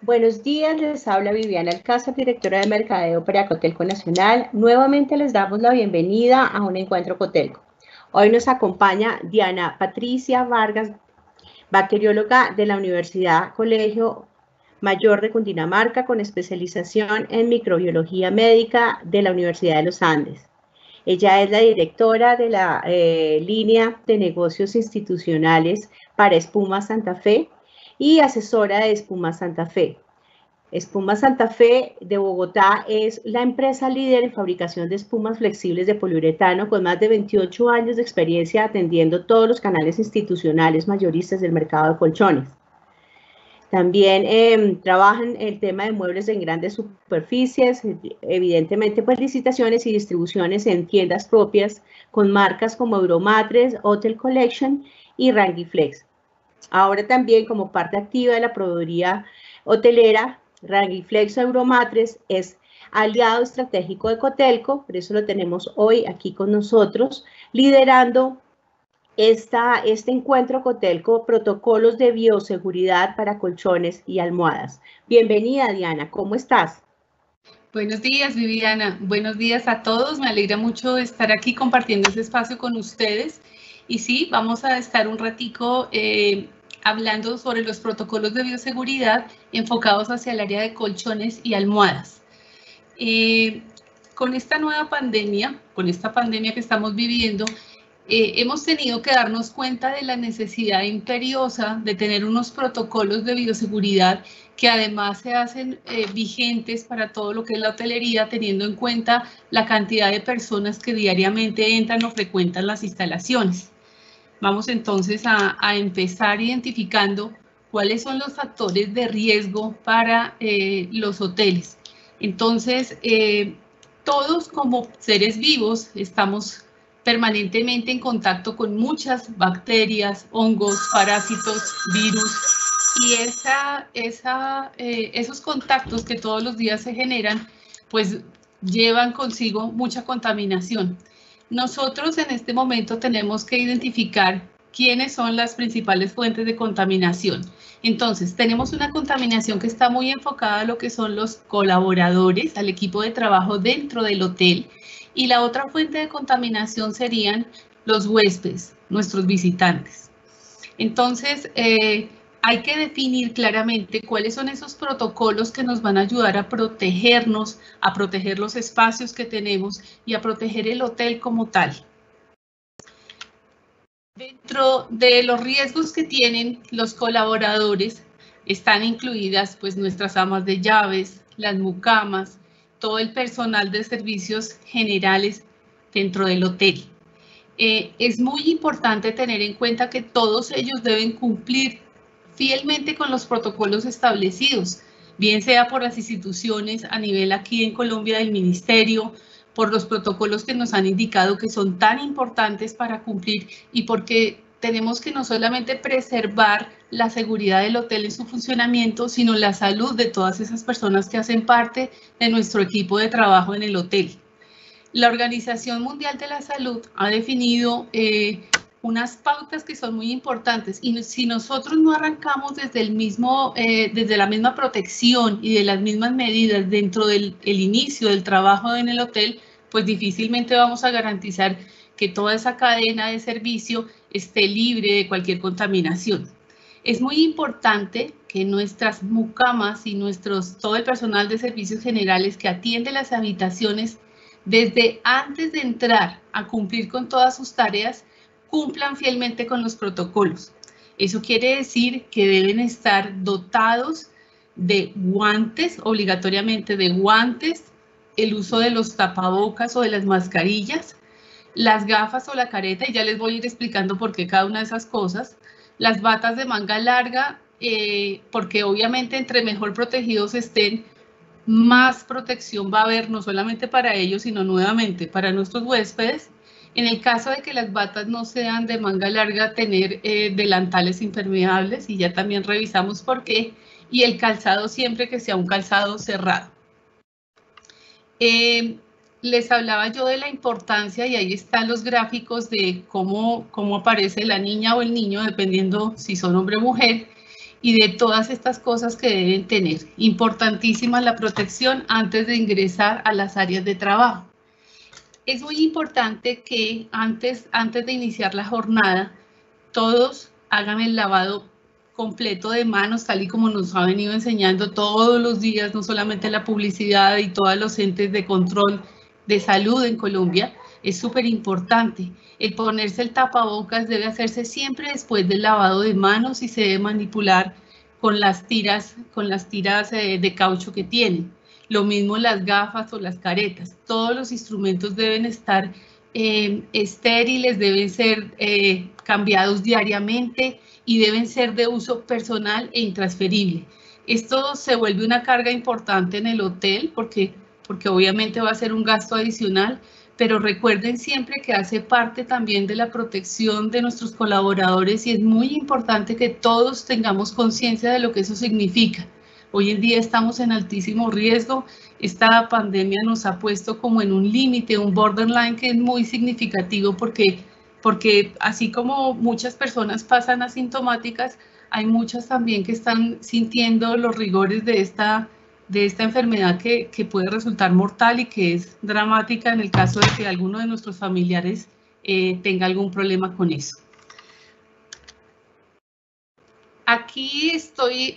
Buenos días, les habla Viviana Alcázar, directora de Mercadeo para Cotelco Nacional. Nuevamente les damos la bienvenida a un encuentro Cotelco. Hoy nos acompaña Diana Patricia Vargas, bacterióloga de la Universidad Colegio Mayor de Cundinamarca, con especialización en microbiología médica de la Universidad de los Andes. Ella es la directora de la línea de negocios institucionales para Espuma Santa Fe y asesora de Espuma Santa Fe. Espuma Santa Fe de Bogotá es la empresa líder en fabricación de espumas flexibles de poliuretano con más de 28 años de experiencia atendiendo todos los canales institucionales mayoristas del mercado de colchones. También trabajan el tema de muebles en grandes superficies, evidentemente pues licitaciones y distribuciones en tiendas propias con marcas como Euromatres, Hotel Collection y Rangiflex. Ahora también como parte activa de la proveeduría hotelera, Rangiflex o Euromatres es aliado estratégico de Cotelco, por eso lo tenemos hoy aquí con nosotros, liderando este encuentro Cotelco, protocolos de bioseguridad para colchones y almohadas. Bienvenida, Diana, ¿cómo estás? Buenos días, Viviana. Buenos días a todos. Me alegra mucho estar aquí compartiendo este espacio con ustedes. Y sí, vamos a estar un ratico hablando sobre los protocolos de bioseguridad enfocados hacia el área de colchones y almohadas. Con esta nueva pandemia, con esta pandemia que estamos viviendo, hemos tenido que darnos cuenta de la necesidad imperiosa de tener unos protocolos de bioseguridad que además se hacen vigentes para todo lo que es la hotelería, teniendo en cuenta la cantidad de personas que diariamente entran o frecuentan las instalaciones. Vamos entonces a empezar identificando cuáles son los factores de riesgo para los hoteles. Entonces, todos como seres vivos estamos permanentemente en contacto con muchas bacterias, hongos, parásitos, virus, y esos contactos que todos los días se generan, pues llevan consigo mucha contaminación. Nosotros en este momento tenemos que identificar quiénes son las principales fuentes de contaminación. Entonces, tenemos una contaminación que está muy enfocada a lo que son los colaboradores, al equipo de trabajo dentro del hotel, y la otra fuente de contaminación serían los huéspedes, nuestros visitantes. Entonces, hay que definir claramente cuáles son esos protocolos que nos van a ayudar a protegernos, a proteger los espacios que tenemos y a proteger el hotel como tal. Dentro de los riesgos que tienen los colaboradores están incluidas pues nuestras amas de llaves, las mucamas, todo el personal de servicios generales dentro del hotel. Es muy importante tener en cuenta que todos ellos deben cumplir fielmente con los protocolos establecidos, bien sea por las instituciones a nivel aquí en Colombia del ministerio, por los protocolos que nos han indicado que son tan importantes para cumplir y porque tenemos que no solamente preservar la seguridad del hotel en su funcionamiento, sino la salud de todas esas personas que hacen parte de nuestro equipo de trabajo en el hotel. La Organización Mundial de la Salud ha definido unas pautas que son muy importantes y si nosotros no arrancamos desde la misma protección y de las mismas medidas dentro del inicio del trabajo en el hotel, pues difícilmente vamos a garantizar que toda esa cadena de servicio esté libre de cualquier contaminación. Es muy importante que nuestras mucamas y todo el personal de servicios generales que atiende las habitaciones desde antes de entrar a cumplir con todas sus tareas, cumplan fielmente con los protocolos. Eso quiere decir que deben estar dotados de guantes, obligatoriamente de guantes, el uso de los tapabocas o de las mascarillas, las gafas o la careta, y ya les voy a ir explicando por qué cada una de esas cosas, las batas de manga larga, porque obviamente entre mejor protegidos estén, más protección va a haber, no solamente para ellos, sino nuevamente para nuestros huéspedes. En el caso de que las batas no sean de manga larga, tener delantales impermeables, y ya también revisamos por qué, y el calzado siempre que sea un calzado cerrado. Les hablaba yo de la importancia, y ahí están los gráficos de cómo aparece la niña o el niño, dependiendo si son hombre o mujer, y de todas estas cosas que deben tener. Importantísima la protección antes de ingresar a las áreas de trabajo. Es muy importante que antes de iniciar la jornada, todos hagan el lavado completo de manos, tal y como nos ha venido enseñando todos los días, no solamente la publicidad y todos los entes de control de salud en Colombia. Es súper importante. El ponerse el tapabocas debe hacerse siempre después del lavado de manos y se debe manipular con las tiras de caucho que tienen. Lo mismo las gafas o las caretas. Todos los instrumentos deben estar estériles, deben ser cambiados diariamente y deben ser de uso personal e intransferible. Esto se vuelve una carga importante en el hotel porque obviamente va a ser un gasto adicional, pero recuerden siempre que hace parte también de la protección de nuestros colaboradores y es muy importante que todos tengamos conciencia de lo que eso significa. Hoy en día estamos en altísimo riesgo. Esta pandemia nos ha puesto como en un límite, un borderline que es muy significativo porque así como muchas personas pasan asintomáticas, hay muchas también que están sintiendo los rigores de esta enfermedad que puede resultar mortal y que es dramática en el caso de que alguno de nuestros familiares tenga algún problema con eso. Aquí estoy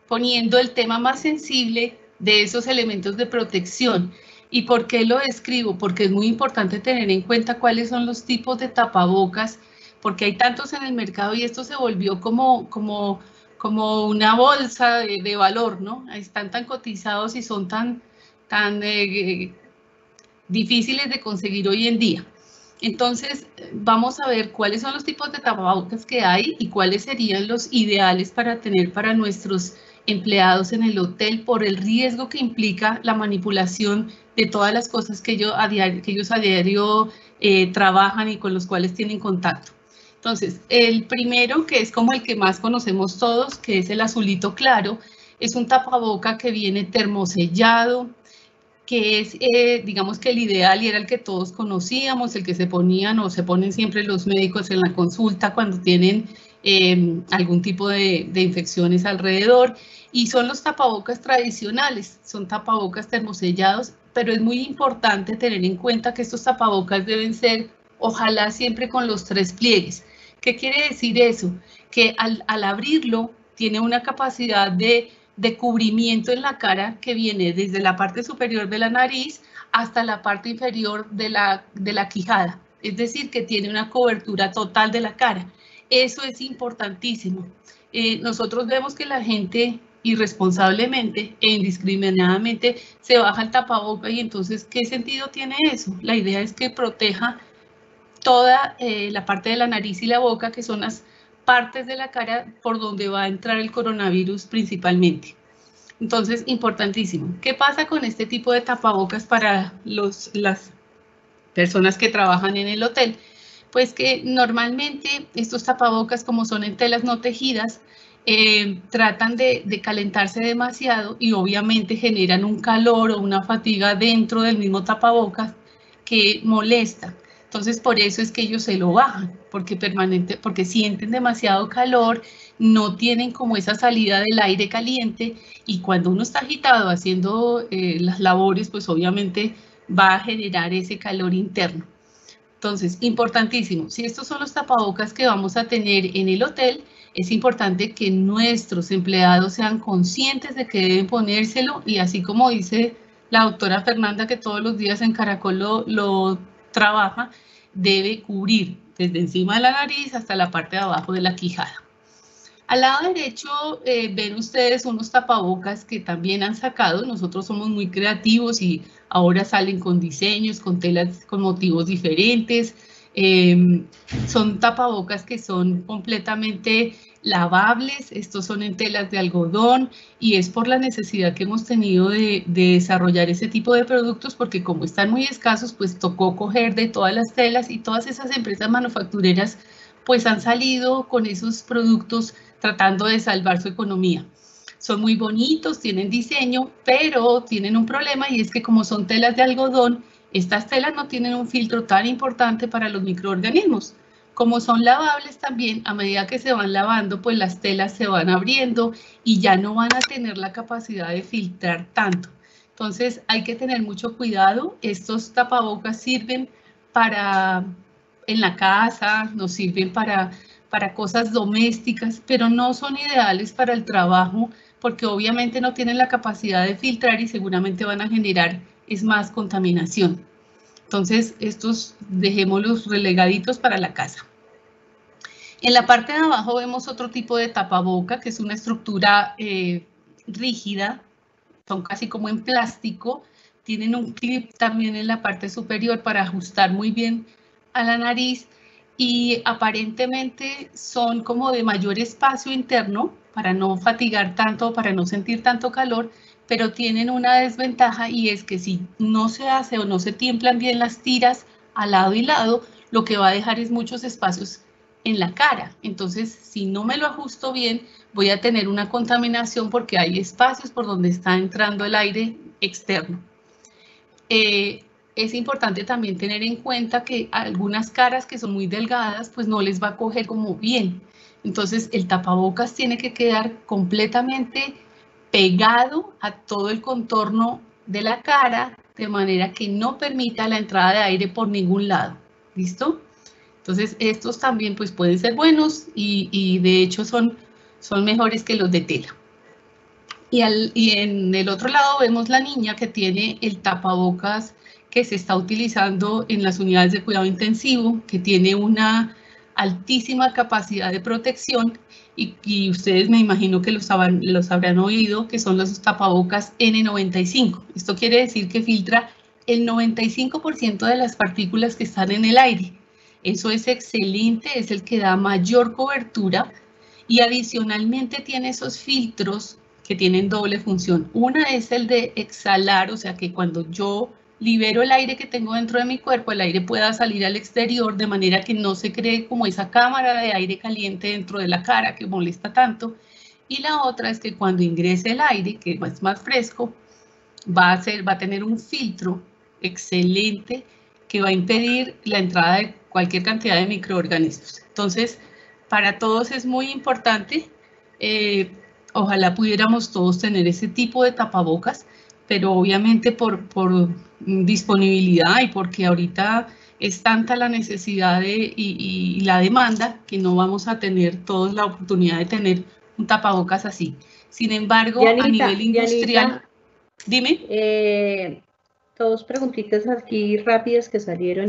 poniendo el tema más sensible de esos elementos de protección. ¿Y por qué lo describo? Porque es muy importante tener en cuenta cuáles son los tipos de tapabocas, porque hay tantos en el mercado y esto se volvió como una bolsa de valor, ¿no? Están tan cotizados y son tan difíciles de conseguir hoy en día. Entonces, vamos a ver cuáles son los tipos de tapabocas que hay y cuáles serían los ideales para tener para nuestros empleados en el hotel por el riesgo que implica la manipulación de todas las cosas que ellos a diario trabajan y con los cuales tienen contacto. Entonces, el primero, que es como el que más conocemos todos, que es el azulito claro, es un tapaboca que viene termosellado, que es, digamos que el ideal y era el que todos conocíamos, el que se ponían o se ponen siempre los médicos en la consulta cuando tienen algún tipo de infecciones alrededor, y son los tapabocas tradicionales, son tapabocas termosellados, pero es muy importante tener en cuenta que estos tapabocas deben ser, ojalá siempre con los 3 pliegues. ¿Qué quiere decir eso? Que al abrirlo tiene una capacidad de cubrimiento en la cara que viene desde la parte superior de la nariz hasta la parte inferior de la quijada. Es decir, que tiene una cobertura total de la cara. Eso es importantísimo. Nosotros vemos que la gente irresponsablemente e indiscriminadamente se baja el tapaboca y entonces, ¿qué sentido tiene eso? La idea es que proteja toda la parte de la nariz y la boca, que son las partes de la cara por donde va a entrar el coronavirus principalmente. Entonces, importantísimo. ¿Qué pasa con este tipo de tapabocas para las personas que trabajan en el hotel? Pues que normalmente estos tapabocas, como son en telas no tejidas, tratan de calentarse demasiado y obviamente generan un calor o una fatiga dentro del mismo tapabocas que molesta. Entonces, por eso es que ellos se lo bajan, porque sienten demasiado calor, no tienen como esa salida del aire caliente y cuando uno está agitado haciendo las labores, pues obviamente va a generar ese calor interno. Entonces, importantísimo, si estos son los tapabocas que vamos a tener en el hotel, es importante que nuestros empleados sean conscientes de que deben ponérselo y así como dice la doctora Fernanda, que todos los días en Caracol lo trabaja, debe cubrir desde encima de la nariz hasta la parte de abajo de la quijada. Al lado derecho ven ustedes unos tapabocas que también han sacado. Nosotros somos muy creativos y ahora salen con diseños, con telas, con motivos diferentes. Son tapabocas que son completamente lavables, estos son en telas de algodón y es por la necesidad que hemos tenido de desarrollar ese tipo de productos porque como están muy escasos, pues tocó coger de todas las telas y todas esas empresas manufactureras pues han salido con esos productos tratando de salvar su economía. Son muy bonitos, tienen diseño, pero tienen un problema y es que como son telas de algodón, estas telas no tienen un filtro tan importante para los microorganismos. Como son lavables también, a medida que se van lavando, pues las telas se van abriendo y ya no van a tener la capacidad de filtrar tanto. Entonces hay que tener mucho cuidado. Estos tapabocas sirven para en la casa, nos sirven para cosas domésticas, pero no son ideales para el trabajo porque obviamente no tienen la capacidad de filtrar y seguramente van a generar más contaminación. Entonces, estos dejémoslos relegaditos para la casa. En la parte de abajo vemos otro tipo de tapaboca, que es una estructura rígida, son casi como en plástico, tienen un clip también en la parte superior para ajustar muy bien a la nariz y aparentemente son como de mayor espacio interno para no fatigar tanto, para no sentir tanto calor, pero tienen una desventaja y es que si no se hace o no se tiemplan bien las tiras a lado y lado, lo que va a dejar es muchos espacios en la cara. Entonces, si no me lo ajusto bien, voy a tener una contaminación porque hay espacios por donde está entrando el aire externo. Es importante también tener en cuenta que algunas caras que son muy delgadas, pues no les va a coger como bien. Entonces, el tapabocas tiene que quedar completamente pegado a todo el contorno de la cara, de manera que no permita la entrada de aire por ningún lado. ¿Listo? Entonces, estos también pues pueden ser buenos y de hecho son mejores que los de tela. Y en el otro lado vemos la niña que tiene el tapabocas que se está utilizando en las unidades de cuidado intensivo, que tiene una altísima capacidad de protección y ustedes me imagino que los habrán oído, que son los tapabocas N95. Esto quiere decir que filtra el 95% de las partículas que están en el aire. Eso es excelente, es el que da mayor cobertura y adicionalmente tiene esos filtros que tienen doble función. Una es el de exhalar, o sea que cuando yo libero el aire que tengo dentro de mi cuerpo, el aire pueda salir al exterior de manera que no se cree como esa cámara de aire caliente dentro de la cara que molesta tanto. Y la otra es que cuando ingrese el aire, que es más fresco, va a tener un filtro excelente que va a impedir la entrada de cualquier cantidad de microorganismos. Entonces, para todos es muy importante. Ojalá pudiéramos todos tener ese tipo de tapabocas, pero obviamente por disponibilidad y porque ahorita es tanta la necesidad y la demanda que no vamos a tener todos la oportunidad de tener un tapabocas así. Sin embargo, Dianita, a nivel industrial, Dianita, dime. Dos preguntitas aquí rápidas que salieron.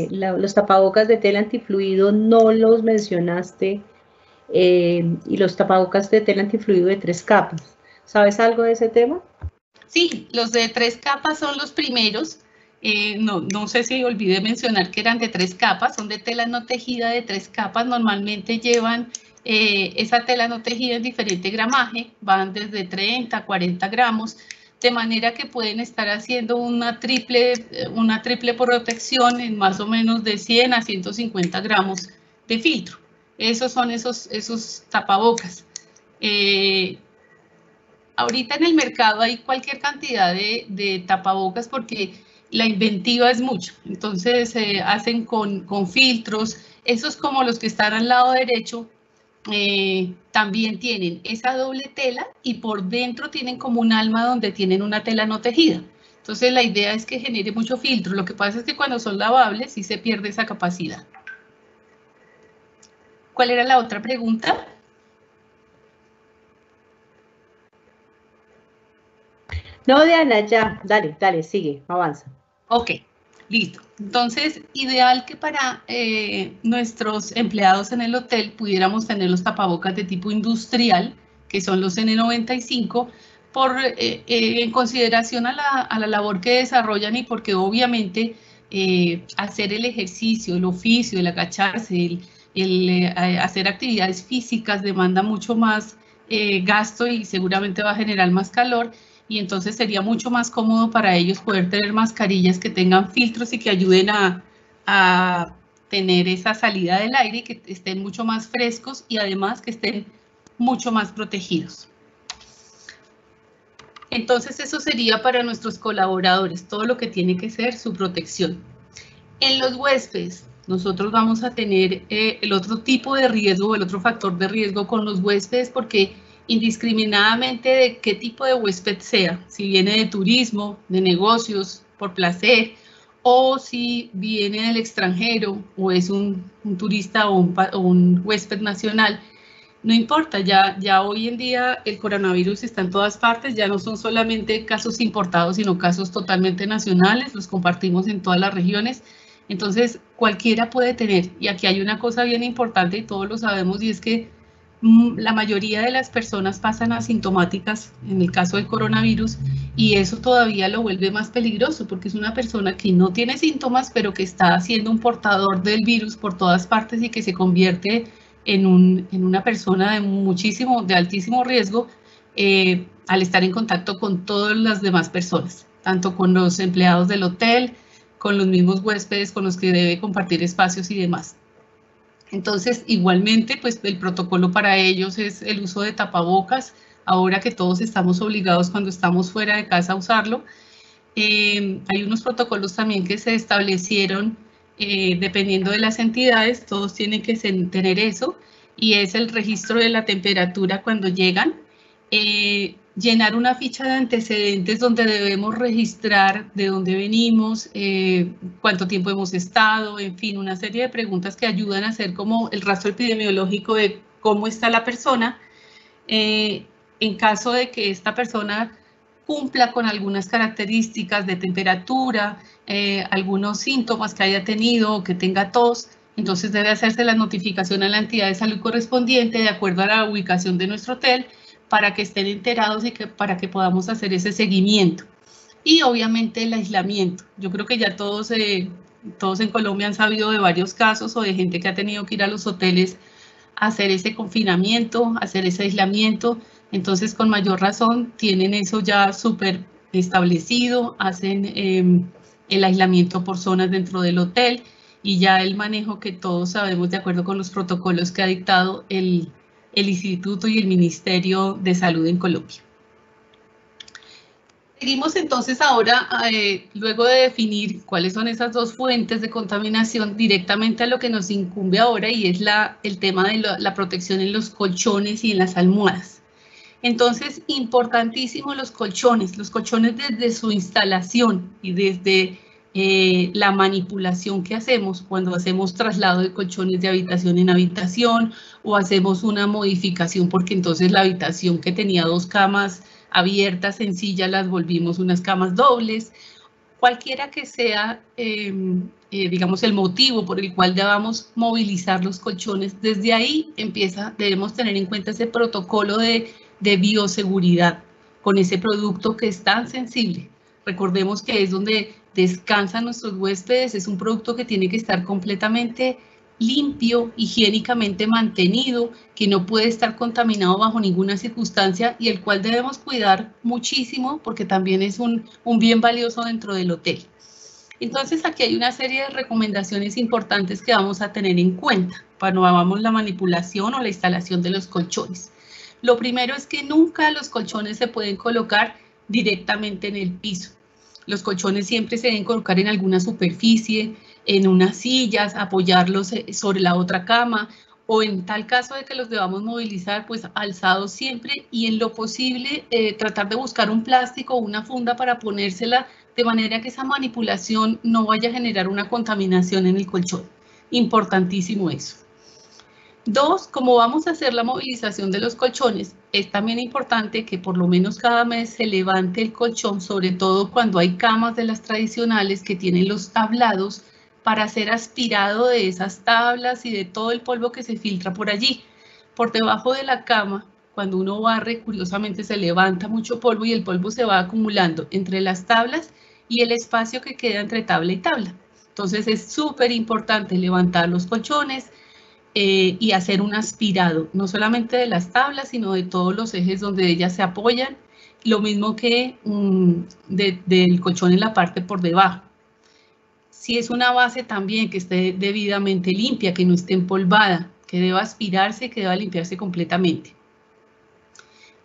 Los tapabocas de tela antifluido no los mencionaste y los tapabocas de tela antifluido de 3 capas. ¿Sabes algo de ese tema? Sí, los de 3 capas son los primeros. No sé si olvidé mencionar que eran de 3 capas, son de tela no tejida de 3 capas. Normalmente llevan esa tela no tejida en diferente gramaje, van desde 30 a 40 gramos, de manera que pueden estar haciendo una triple protección en más o menos de 100 a 150 gramos de filtro. Esos son esos tapabocas. Ahorita en el mercado hay cualquier cantidad de tapabocas porque la inventiva es mucho. Entonces se hacen con filtros. Esos como los que están al lado derecho también tienen esa doble tela y por dentro tienen como un alma donde tienen una tela no tejida. Entonces la idea es que genere mucho filtro. Lo que pasa es que cuando son lavables sí se pierde esa capacidad. ¿Cuál era la otra pregunta? No, Diana, ya, dale, sigue, avanza. Ok, listo. Entonces, ideal que para nuestros empleados en el hotel pudiéramos tener los tapabocas de tipo industrial, que son los N95, en consideración a la labor que desarrollan y porque obviamente hacer el ejercicio, el oficio, el agacharse, hacer actividades físicas demanda mucho más gasto y seguramente va a generar más calor. Y entonces sería mucho más cómodo para ellos poder tener mascarillas que tengan filtros y que ayuden a tener esa salida del aire y que estén mucho más frescos y además que estén mucho más protegidos. Entonces eso sería para nuestros colaboradores, todo lo que tiene que ser su protección. En los huéspedes, nosotros vamos a tener el otro tipo de riesgo, el otro factor de riesgo con los huéspedes, porque indiscriminadamente de qué tipo de huésped sea, si viene de turismo, de negocios, por placer, o si viene del extranjero o es un turista o un huésped nacional, no importa, ya hoy en día el coronavirus está en todas partes, ya no son solamente casos importados, sino casos totalmente nacionales, los compartimos en todas las regiones, entonces cualquiera puede tener, y aquí hay una cosa bien importante y todos lo sabemos, y es que la mayoría de las personas pasan asintomáticas en el caso del coronavirus, y eso todavía lo vuelve más peligroso, porque es una persona que no tiene síntomas, pero que está siendo un portador del virus por todas partes y que se convierte en una persona de altísimo riesgo al estar en contacto con todas las demás personas, tanto con los empleados del hotel, con los mismos huéspedes con los que debe compartir espacios y demás. Entonces, igualmente, pues el protocolo para ellos es el uso de tapabocas, ahora que todos estamos obligados cuando estamos fuera de casa a usarlo. Hay unos protocolos también que se establecieron dependiendo de las entidades, todos tienen que tener eso, y es el registro de la temperatura cuando llegan, llenar una ficha de antecedentes donde debemos registrar de dónde venimos, cuánto tiempo hemos estado, en fin, una serie de preguntas que ayudan a hacer como el rastro epidemiológico de cómo está la persona. En caso de que esta persona cumpla con algunas características de temperatura, algunos síntomas que haya tenido o que tenga tos, entonces debe hacerse la notificación a la entidad de salud correspondiente de acuerdo a la ubicación de nuestro hotel para que estén enterados y para que podamos hacer ese seguimiento. Y obviamente el aislamiento. Yo creo que ya todos en Colombia han sabido de varios casos o de gente que ha tenido que ir a los hoteles a hacer ese confinamiento, hacer ese aislamiento. Entonces, con mayor razón, tienen eso ya súper establecido, hacen el aislamiento por zonas dentro del hotel y ya el manejo que todos sabemos de acuerdo con los protocolos que ha dictado el Instituto y el Ministerio de Salud en Colombia. Seguimos entonces ahora, luego de definir cuáles son esas dos fuentes de contaminación, directamente a lo que nos incumbe ahora, y es el tema de la protección en los colchones y en las almohadas. Entonces, importantísimo los colchones desde su instalación y desde la manipulación que hacemos cuando hacemos traslado de colchones de habitación en habitación o hacemos una modificación porque entonces la habitación que tenía 2 camas abiertas, sencillas, las volvimos unas camas dobles. Cualquiera que sea, digamos, el motivo por el cual debamos movilizar los colchones, desde ahí debemos tener en cuenta ese protocolo de bioseguridad con ese producto que es tan sensible. Recordemos que es donde descansan nuestros huéspedes, es un producto que tiene que estar completamente limpio, higiénicamente mantenido, que no puede estar contaminado bajo ninguna circunstancia y el cual debemos cuidar muchísimo porque también es un bien valioso dentro del hotel. Entonces, aquí hay una serie de recomendaciones importantes que vamos a tener en cuenta cuando hagamos la manipulación o la instalación de los colchones. Lo primero es que nunca los colchones se pueden colocar directamente en el piso. Los colchones siempre se deben colocar en alguna superficie, en unas sillas, apoyarlos sobre la otra cama o en tal caso de que los debamos movilizar, pues alzados siempre y en lo posible tratar de buscar un plástico o una funda para ponérsela de manera que esa manipulación no vaya a generar una contaminación en el colchón. Importantísimo eso. 2, como vamos a hacer la movilización de los colchones, es también importante que por lo menos cada mes se levante el colchón, sobre todo cuando hay camas de las tradicionales que tienen los tablados para ser aspirado de esas tablas y de todo el polvo que se filtra por allí. Por debajo de la cama, cuando uno barre, curiosamente se levanta mucho polvo y el polvo se va acumulando entre las tablas y el espacio que queda entre tabla y tabla. Entonces es súper importante levantar los colchones, y hacer un aspirado, no solamente de las tablas, sino de todos los ejes donde ellas se apoyan, lo mismo que del colchón en la parte por debajo. Si es una base también que esté debidamente limpia, que no esté empolvada, que deba aspirarse, que deba limpiarse completamente.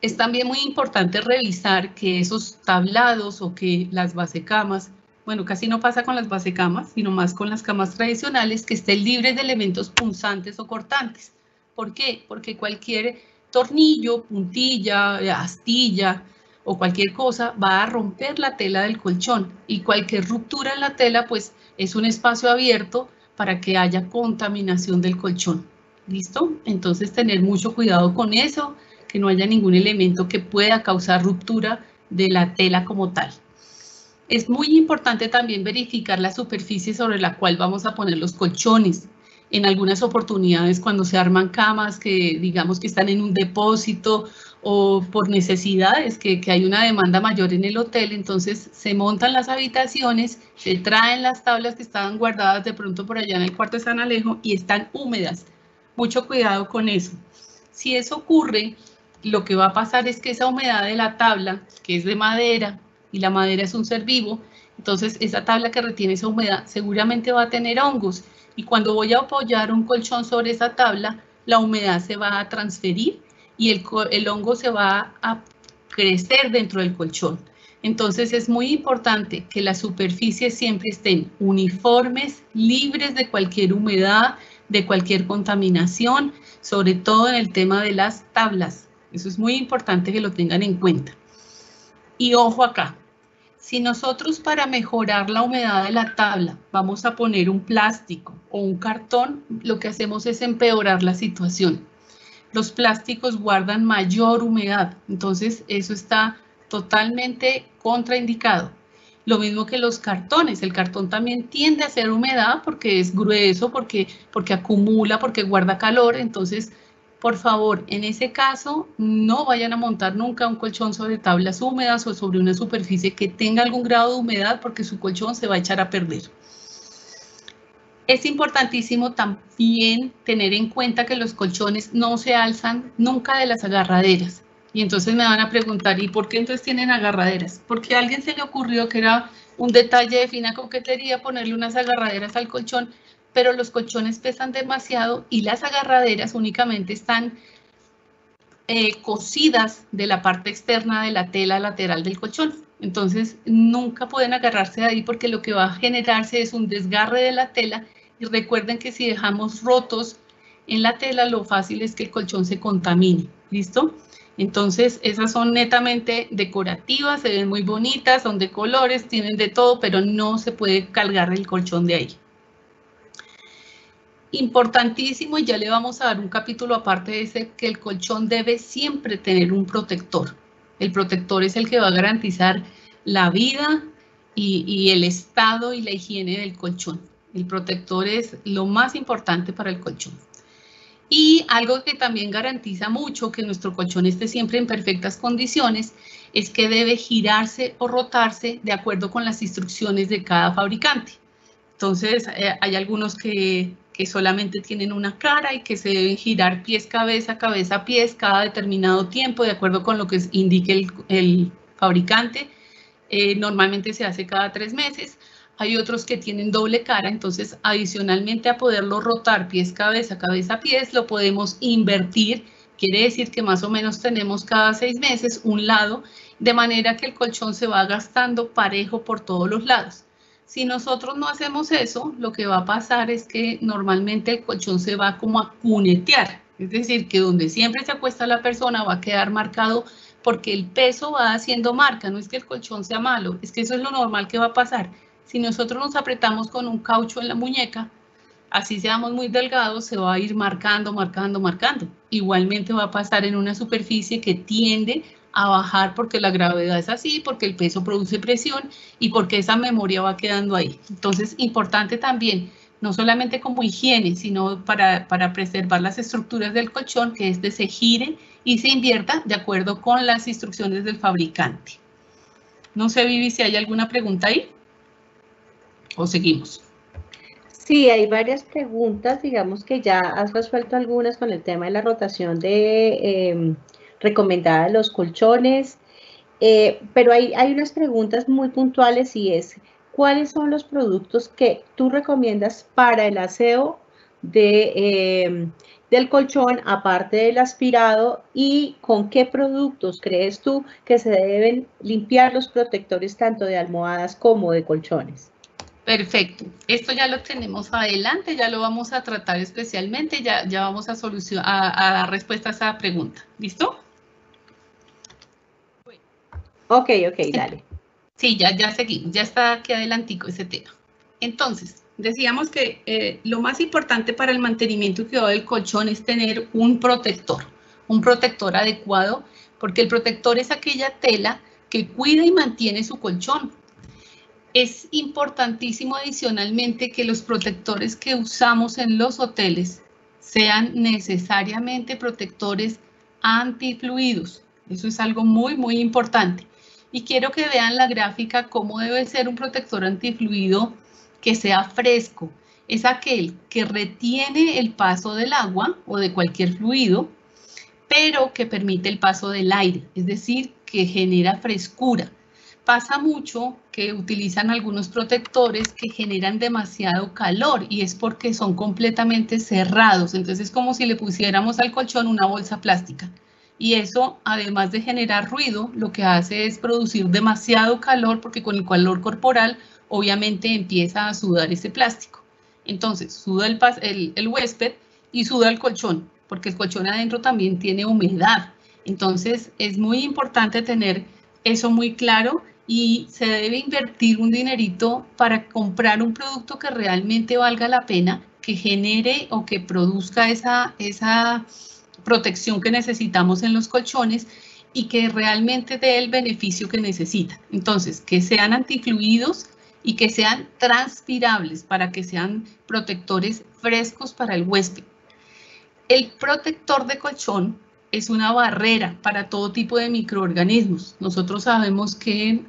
Es también muy importante revisar que esos tablados o que las basecamas bueno, casi no pasa con las basecamas, sino más con las camas tradicionales, que estén libres de elementos punzantes o cortantes. ¿Por qué? Porque cualquier tornillo, puntilla, astilla o cualquier cosa va a romper la tela del colchón, y cualquier ruptura en la tela pues es un espacio abierto para que haya contaminación del colchón. ¿Listo? Entonces tener mucho cuidado con eso, que no haya ningún elemento que pueda causar ruptura de la tela como tal. Es muy importante también verificar la superficie sobre la cual vamos a poner los colchones. En algunas oportunidades, cuando se arman camas que digamos que están en un depósito o por necesidades, que hay una demanda mayor en el hotel, entonces se montan las habitaciones, se traen las tablas que estaban guardadas de pronto por allá en el cuarto de San Alejo y están húmedas. Mucho cuidado con eso. Si eso ocurre, lo que va a pasar es que esa humedad de la tabla, que es de madera, y la madera es un ser vivo, entonces esa tabla que retiene esa humedad seguramente va a tener hongos, y cuando voy a apoyar un colchón sobre esa tabla, la humedad se va a transferir y el hongo se va a crecer dentro del colchón. Entonces es muy importante que las superficies siempre estén uniformes, libres de cualquier humedad, de cualquier contaminación, sobre todo en el tema de las tablas. Eso es muy importante que lo tengan en cuenta. Y ojo acá, si nosotros para mejorar la humedad de la tabla vamos a poner un plástico o un cartón, lo que hacemos es empeorar la situación. Los plásticos guardan mayor humedad, entonces eso está totalmente contraindicado. Lo mismo que los cartones, el cartón también tiende a ser humedad porque es grueso, porque acumula, porque guarda calor, entonces por favor, en ese caso, no vayan a montar nunca un colchón sobre tablas húmedas o sobre una superficie que tenga algún grado de humedad, porque su colchón se va a echar a perder. Es importantísimo también tener en cuenta que los colchones no se alzan nunca de las agarraderas. Y entonces me van a preguntar, ¿y por qué entonces tienen agarraderas? Porque a alguien se le ocurrió que era un detalle de fina coquetería ponerle unas agarraderas al colchón, pero los colchones pesan demasiado y las agarraderas únicamente están cosidas de la parte externa de la tela lateral del colchón. Entonces nunca pueden agarrarse de ahí porque lo que va a generarse es un desgarre de la tela, y recuerden que si dejamos rotos en la tela, lo fácil es que el colchón se contamine. ¿Listo? Entonces esas son netamente decorativas, se ven muy bonitas, son de colores, tienen de todo, pero no se puede cargar el colchón de ahí. Importantísimo, y ya le vamos a dar un capítulo aparte de ese, que el colchón debe siempre tener un protector. El protector es el que va a garantizar la vida y el estado y la higiene del colchón. El protector es lo más importante para el colchón. Y algo que también garantiza mucho que nuestro colchón esté siempre en perfectas condiciones es que debe girarse o rotarse de acuerdo con las instrucciones de cada fabricante. Entonces, hay algunos que solamente tienen una cara y que se deben girar pies, cabeza, cabeza, pies cada determinado tiempo, de acuerdo con lo que indique el fabricante. Normalmente se hace cada 3 meses. Hay otros que tienen doble cara, entonces adicionalmente a poderlo rotar pies, cabeza, cabeza, pies, lo podemos invertir. Quiere decir que más o menos tenemos cada 6 meses un lado, de manera que el colchón se va gastando parejo por todos los lados. Si nosotros no hacemos eso, lo que va a pasar es que normalmente el colchón se va como a cunetear, es decir, que donde siempre se acuesta la persona va a quedar marcado porque el peso va haciendo marca. No es que el colchón sea malo, es que eso es lo normal que va a pasar. Si nosotros nos apretamos con un caucho en la muñeca, así seamos muy delgados, se va a ir marcando, marcando, marcando. Igualmente va a pasar en una superficie que tiende a bajar porque la gravedad es así, porque el peso produce presión y porque esa memoria va quedando ahí. Entonces, importante también, no solamente como higiene, sino para preservar las estructuras del colchón, que se gire y se invierta de acuerdo con las instrucciones del fabricante. No sé, Vivi, si hay alguna pregunta ahí o seguimos. Sí, hay varias preguntas, digamos que ya has resuelto algunas con el tema de la rotación recomendada de los colchones, pero hay unas preguntas muy puntuales, y es, ¿cuáles son los productos que tú recomiendas para el aseo del colchón, aparte del aspirado, y con qué productos crees tú que se deben limpiar los protectores tanto de almohadas como de colchones. Perfecto, esto ya lo tenemos adelante, ya lo vamos a tratar especialmente, ya vamos a dar respuesta a esa pregunta, ¿listo? Ok, dale. Sí, ya seguimos, ya está aquí adelantico ese tema. Entonces, decíamos que lo más importante para el mantenimiento y cuidado del colchón es tener un protector adecuado, porque el protector es aquella tela que cuida y mantiene su colchón. Es importantísimo adicionalmente que los protectores que usamos en los hoteles sean necesariamente protectores antifluidos. Eso es algo muy, muy importante. Y quiero que vean la gráfica cómo debe ser un protector antifluido que sea fresco. Es aquel que retiene el paso del agua o de cualquier fluido, pero que permite el paso del aire, es decir, que genera frescura. Pasa mucho que utilizan algunos protectores que generan demasiado calor y es porque son completamente cerrados. Entonces es como si le pusiéramos al colchón una bolsa plástica. Y eso, además de generar ruido, lo que hace es producir demasiado calor porque con el calor corporal obviamente empieza a sudar ese plástico. Entonces suda el huésped y suda el colchón, porque el colchón adentro también tiene humedad. Entonces es muy importante tener eso muy claro y se debe invertir un dinerito para comprar un producto que realmente valga la pena, que genere o que produzca esa protección que necesitamos en los colchones y que realmente dé el beneficio que necesita. Entonces, que sean antifluidos y que sean transpirables para que sean protectores frescos para el huésped. El protector de colchón es una barrera para todo tipo de microorganismos. Nosotros sabemos que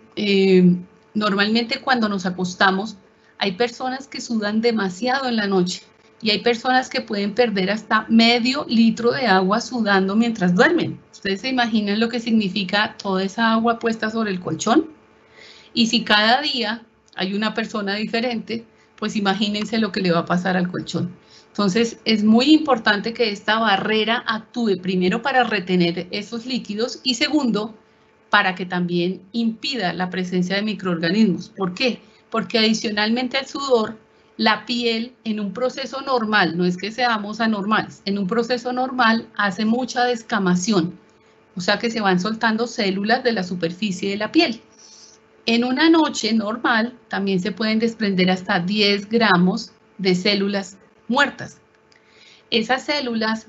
normalmente cuando nos acostamos hay personas que sudan demasiado en la noche y hay personas que pueden perder hasta medio litro de agua sudando mientras duermen. ¿Ustedes se imaginan lo que significa toda esa agua puesta sobre el colchón? Y si cada día hay una persona diferente, pues imagínense lo que le va a pasar al colchón. Entonces, es muy importante que esta barrera actúe primero para retener esos líquidos y segundo, para que también impida la presencia de microorganismos. ¿Por qué? Porque adicionalmente al sudor, la piel en un proceso normal, no es que seamos anormales, en un proceso normal hace mucha descamación, o sea que se van soltando células de la superficie de la piel. En una noche normal también se pueden desprender hasta 10 gramos de células muertas. Esas células,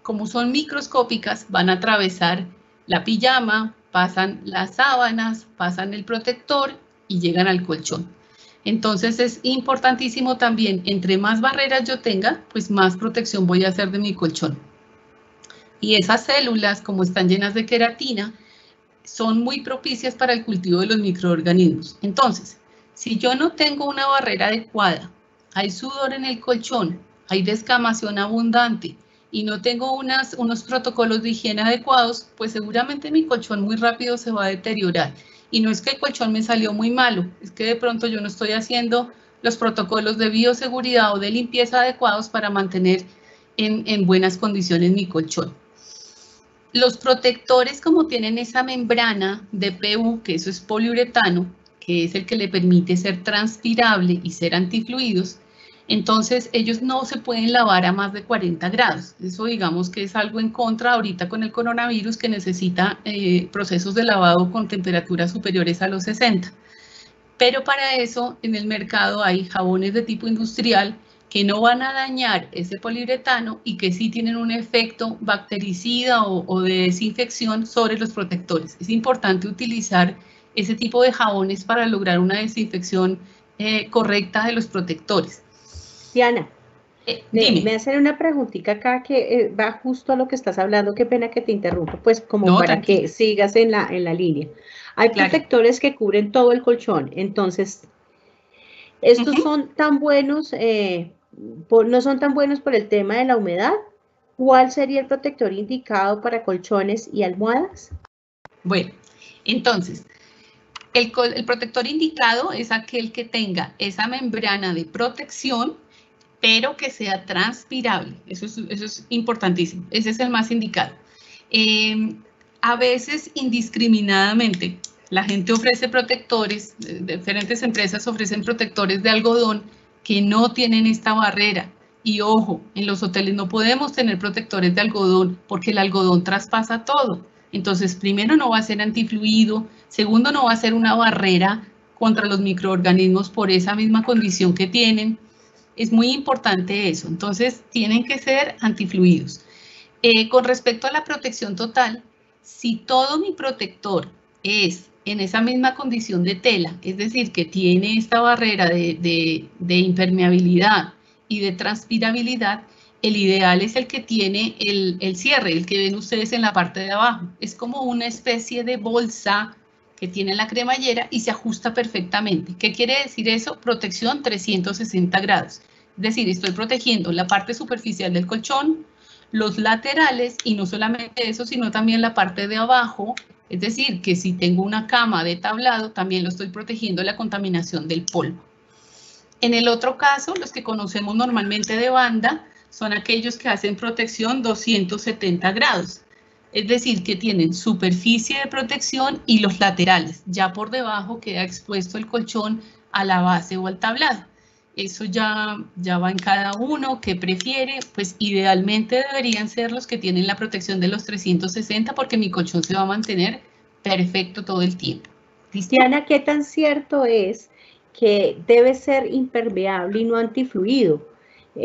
como son microscópicas, van a atravesar la pijama, pasan las sábanas, pasan el protector y llegan al colchón. Entonces es importantísimo también, entre más barreras yo tenga, pues más protección voy a hacer de mi colchón. Y esas células, como están llenas de queratina, son muy propicias para el cultivo de los microorganismos. Entonces, si yo no tengo una barrera adecuada, hay sudor en el colchón, hay descamación abundante y no tengo unos protocolos de higiene adecuados, pues seguramente mi colchón muy rápido se va a deteriorar. Y no es que el colchón me salió muy malo, es que de pronto yo no estoy haciendo los protocolos de bioseguridad o de limpieza adecuados para mantener en buenas condiciones mi colchón. Los protectores, como tienen esa membrana de PU, que eso es poliuretano, que es el que le permite ser transpirable y ser antifluidos, entonces ellos no se pueden lavar a más de 40 grados. Eso digamos que es algo en contra ahorita con el coronavirus que necesita procesos de lavado con temperaturas superiores a los 60. Pero para eso en el mercado hay jabones de tipo industrial que no van a dañar ese poliuretano y que sí tienen un efecto bactericida o de desinfección sobre los protectores. Es importante utilizar ese tipo de jabones para lograr una desinfección correcta de los protectores. Diana, me hacen una preguntita acá que va justo a lo que estás hablando, qué pena que te interrumpa, pues como no, para tranquila, que sigas en la línea. Hay protectores que cubren todo el colchón, entonces, ¿estos son tan buenos, no son tan buenos por el tema de la humedad? ¿Cuál sería el protector indicado para colchones y almohadas? Bueno, entonces, el protector indicado es aquel que tenga esa membrana de protección pero que sea transpirable. Eso es importantísimo. Ese es el más indicado. A veces, indiscriminadamente, la gente ofrece protectores, diferentes empresas ofrecen protectores de algodón que no tienen esta barrera. Y ojo, en los hoteles no podemos tener protectores de algodón porque el algodón traspasa todo. Entonces, primero, no va a ser antifluido, segundo, no va a ser una barrera contra los microorganismos por esa misma condición que tienen. Es muy importante eso. Entonces, tienen que ser antifluidos. Con respecto a la protección total, si todo mi protector es en esa misma condición de tela, es decir, que tiene esta barrera de impermeabilidad y de transpirabilidad, el ideal es el que tiene el cierre, el que ven ustedes en la parte de abajo. Es como una especie de bolsa que tiene la cremallera y se ajusta perfectamente. ¿Qué quiere decir eso? Protección 360 grados. Es decir, estoy protegiendo la parte superficial del colchón, los laterales y no solamente eso, sino también la parte de abajo. Es decir, que si tengo una cama de tablado, también lo estoy protegiendo de la contaminación del polvo. En el otro caso, los que conocemos normalmente de banda, son aquellos que hacen protección 270 grados. Es decir, que tienen superficie de protección y los laterales. Ya por debajo queda expuesto el colchón a la base o al tablado. Eso ya va en cada uno, que prefiere, pues idealmente deberían ser los que tienen la protección de los 360 porque mi colchón se va a mantener perfecto todo el tiempo. ¿Listo? Diana, ¿qué tan cierto es que debe ser impermeable y no antifluido?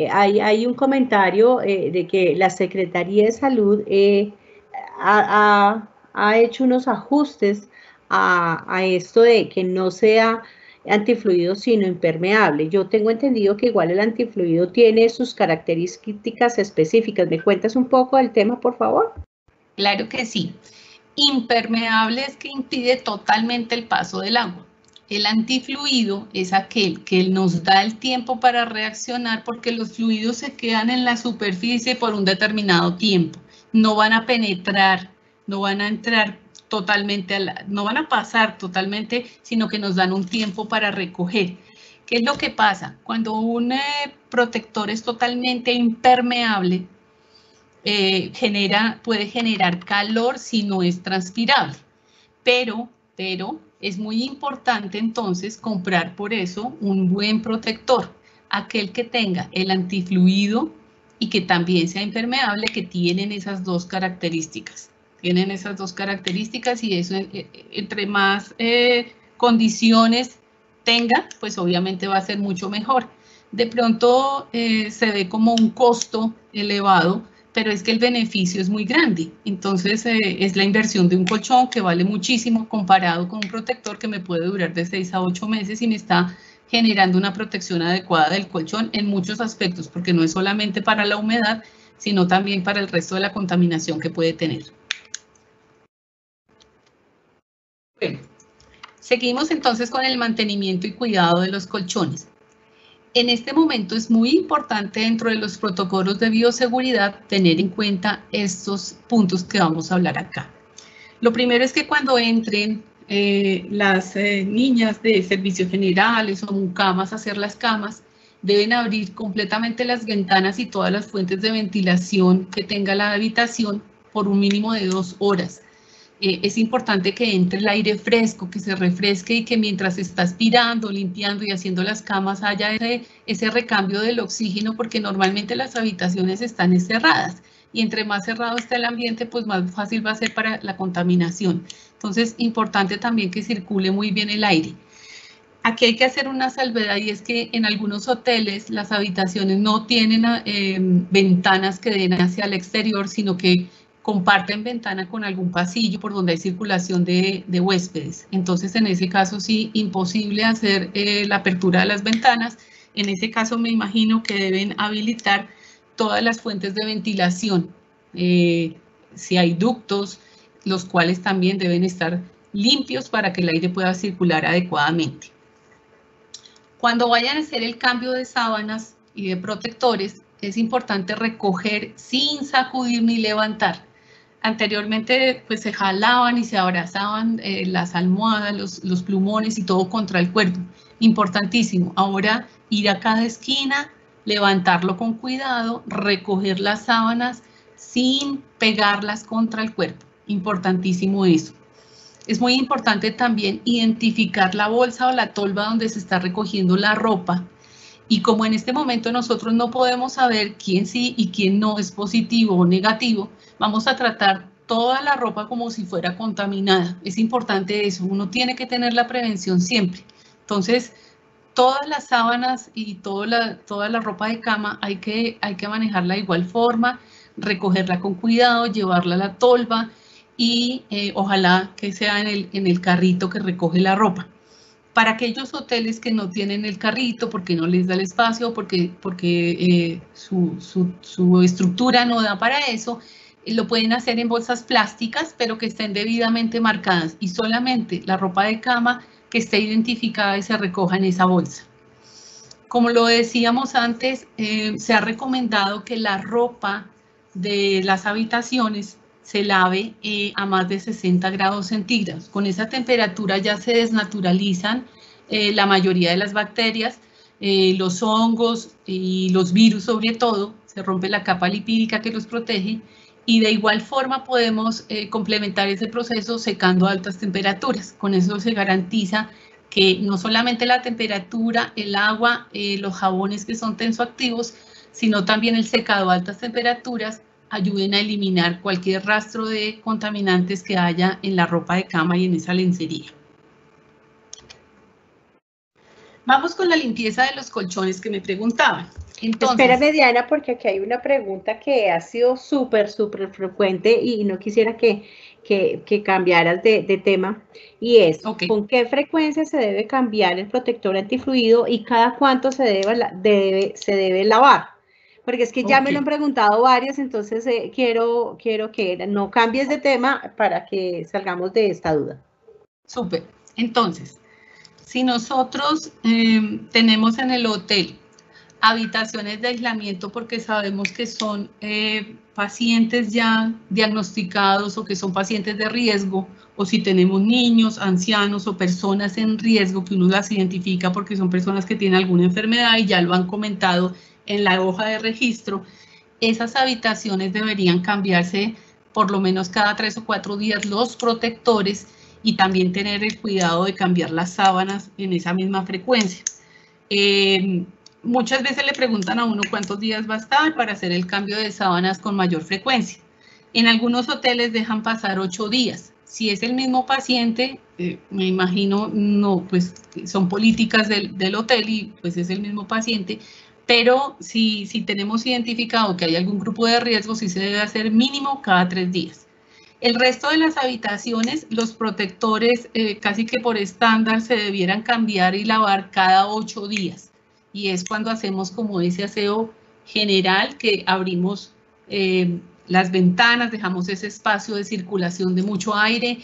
Hay un comentario de que la Secretaría de Salud ha hecho unos ajustes a esto de que no sea antifluido sino impermeable. Yo tengo entendido que igual el antifluido tiene sus características específicas. ¿Me cuentas un poco del tema, por favor? Claro que sí. Impermeable es que impide totalmente el paso del agua. El antifluido es aquel que nos da el tiempo para reaccionar porque los fluidos se quedan en la superficie por un determinado tiempo. No van a penetrar, no van a entrar totalmente, no van a pasar totalmente, sino que nos dan un tiempo para recoger. ¿Qué es lo que pasa? Cuando un protector es totalmente impermeable, puede generar calor si no es transpirable, pero es muy importante entonces comprar por eso un buen protector, aquel que tenga el antifluido y que también sea impermeable, que tienen esas dos características. Tienen esas dos características y eso, entre más condiciones tenga, pues obviamente va a ser mucho mejor. De pronto se ve como un costo elevado, pero es que el beneficio es muy grande. Entonces, es la inversión de un colchón que vale muchísimo comparado con un protector que me puede durar de 6 a 8 meses y me está generando una protección adecuada del colchón en muchos aspectos, porque no es solamente para la humedad, sino también para el resto de la contaminación que puede tener. Bueno, seguimos entonces con el mantenimiento y cuidado de los colchones. En este momento es muy importante dentro de los protocolos de bioseguridad tener en cuenta estos puntos que vamos a hablar acá. Lo primero es que cuando entren las niñas de servicios generales o mucamas a hacer las camas, deben abrir completamente las ventanas y todas las fuentes de ventilación que tenga la habitación por un mínimo de 2 horas. Es importante que entre el aire fresco, que se refresque y que mientras está aspirando, limpiando y haciendo las camas haya ese recambio del oxígeno, porque normalmente las habitaciones están cerradas y entre más cerrado está el ambiente, pues más fácil va a ser para la contaminación. Entonces, importante también que circule muy bien el aire. Aquí hay que hacer una salvedad y es que en algunos hoteles las habitaciones no tienen ventanas que den hacia el exterior, sino que comparten ventana con algún pasillo por donde hay circulación de huéspedes. Entonces, en ese caso sí, imposible hacer la apertura de las ventanas. En ese caso me imagino que deben habilitar todas las fuentes de ventilación. Si hay ductos, los cuales también deben estar limpios para que el aire pueda circular adecuadamente. Cuando vayan a hacer el cambio de sábanas y de protectores, es importante recoger sin sacudir ni levantar. Anteriormente pues se jalaban y se abrazaban las almohadas, los plumones y todo contra el cuerpo. Importantísimo. Ahora ir a cada esquina, levantarlo con cuidado, recoger las sábanas sin pegarlas contra el cuerpo. Importantísimo eso. Es muy importante también identificar la bolsa o la tolva donde se está recogiendo la ropa. Y como en este momento nosotros no podemos saber quién sí y quién no es positivo o negativo, vamos a tratar toda la ropa como si fuera contaminada. Es importante eso, uno tiene que tener la prevención siempre. Entonces, todas las sábanas y toda la ropa de cama hay que manejarla de igual forma, recogerla con cuidado, llevarla a la tolva y ojalá que sea en el carrito que recoge la ropa. Para aquellos hoteles que no tienen el carrito, porque no les da el espacio, porque su estructura no da para eso, lo pueden hacer en bolsas plásticas, pero que estén debidamente marcadas y solamente la ropa de cama que esté identificada y se recoja en esa bolsa. Como lo decíamos antes, se ha recomendado que la ropa de las habitaciones se lave a más de 60 grados centígrados. Con esa temperatura ya se desnaturalizan la mayoría de las bacterias, los hongos y los virus sobre todo, se rompe la capa lipídica que los protege y de igual forma podemos complementar ese proceso secando a altas temperaturas. Con eso se garantiza que no solamente la temperatura, el agua, los jabones que son tensoactivos, sino también el secado a altas temperaturas ayuden a eliminar cualquier rastro de contaminantes que haya en la ropa de cama y en esa lencería. Vamos con la limpieza de los colchones que me preguntaban. Entonces, espérame, Diana, porque aquí hay una pregunta que ha sido súper frecuente y no quisiera que cambiaras de tema, y es, ¿con qué frecuencia se debe cambiar el protector antifluido y cada cuánto se debe lavar? Porque es que ya me lo han preguntado varios, entonces quiero que no cambies de tema para que salgamos de esta duda. Súper. Entonces, si nosotros tenemos en el hotel habitaciones de aislamiento porque sabemos que son pacientes ya diagnosticados o que son pacientes de riesgo, o si tenemos niños, ancianos o personas en riesgo que uno las identifica porque son personas que tienen alguna enfermedad y ya lo han comentado en la hoja de registro, esas habitaciones deberían cambiarse por lo menos cada 3 o 4 días los protectores y también tener el cuidado de cambiar las sábanas en esa misma frecuencia. Muchas veces le preguntan a uno cuántos días va a estar para hacer el cambio de sábanas con mayor frecuencia. En algunos hoteles dejan pasar 8 días. Si es el mismo paciente, me imagino, no, pues son políticas del hotel y pues es el mismo paciente, pero si tenemos identificado que hay algún grupo de riesgo, sí se debe hacer mínimo cada 3 días. El resto de las habitaciones, los protectores casi que por estándar se debieran cambiar y lavar cada 8 días. Y es cuando hacemos como ese aseo general que abrimos las ventanas, dejamos ese espacio de circulación de mucho aire,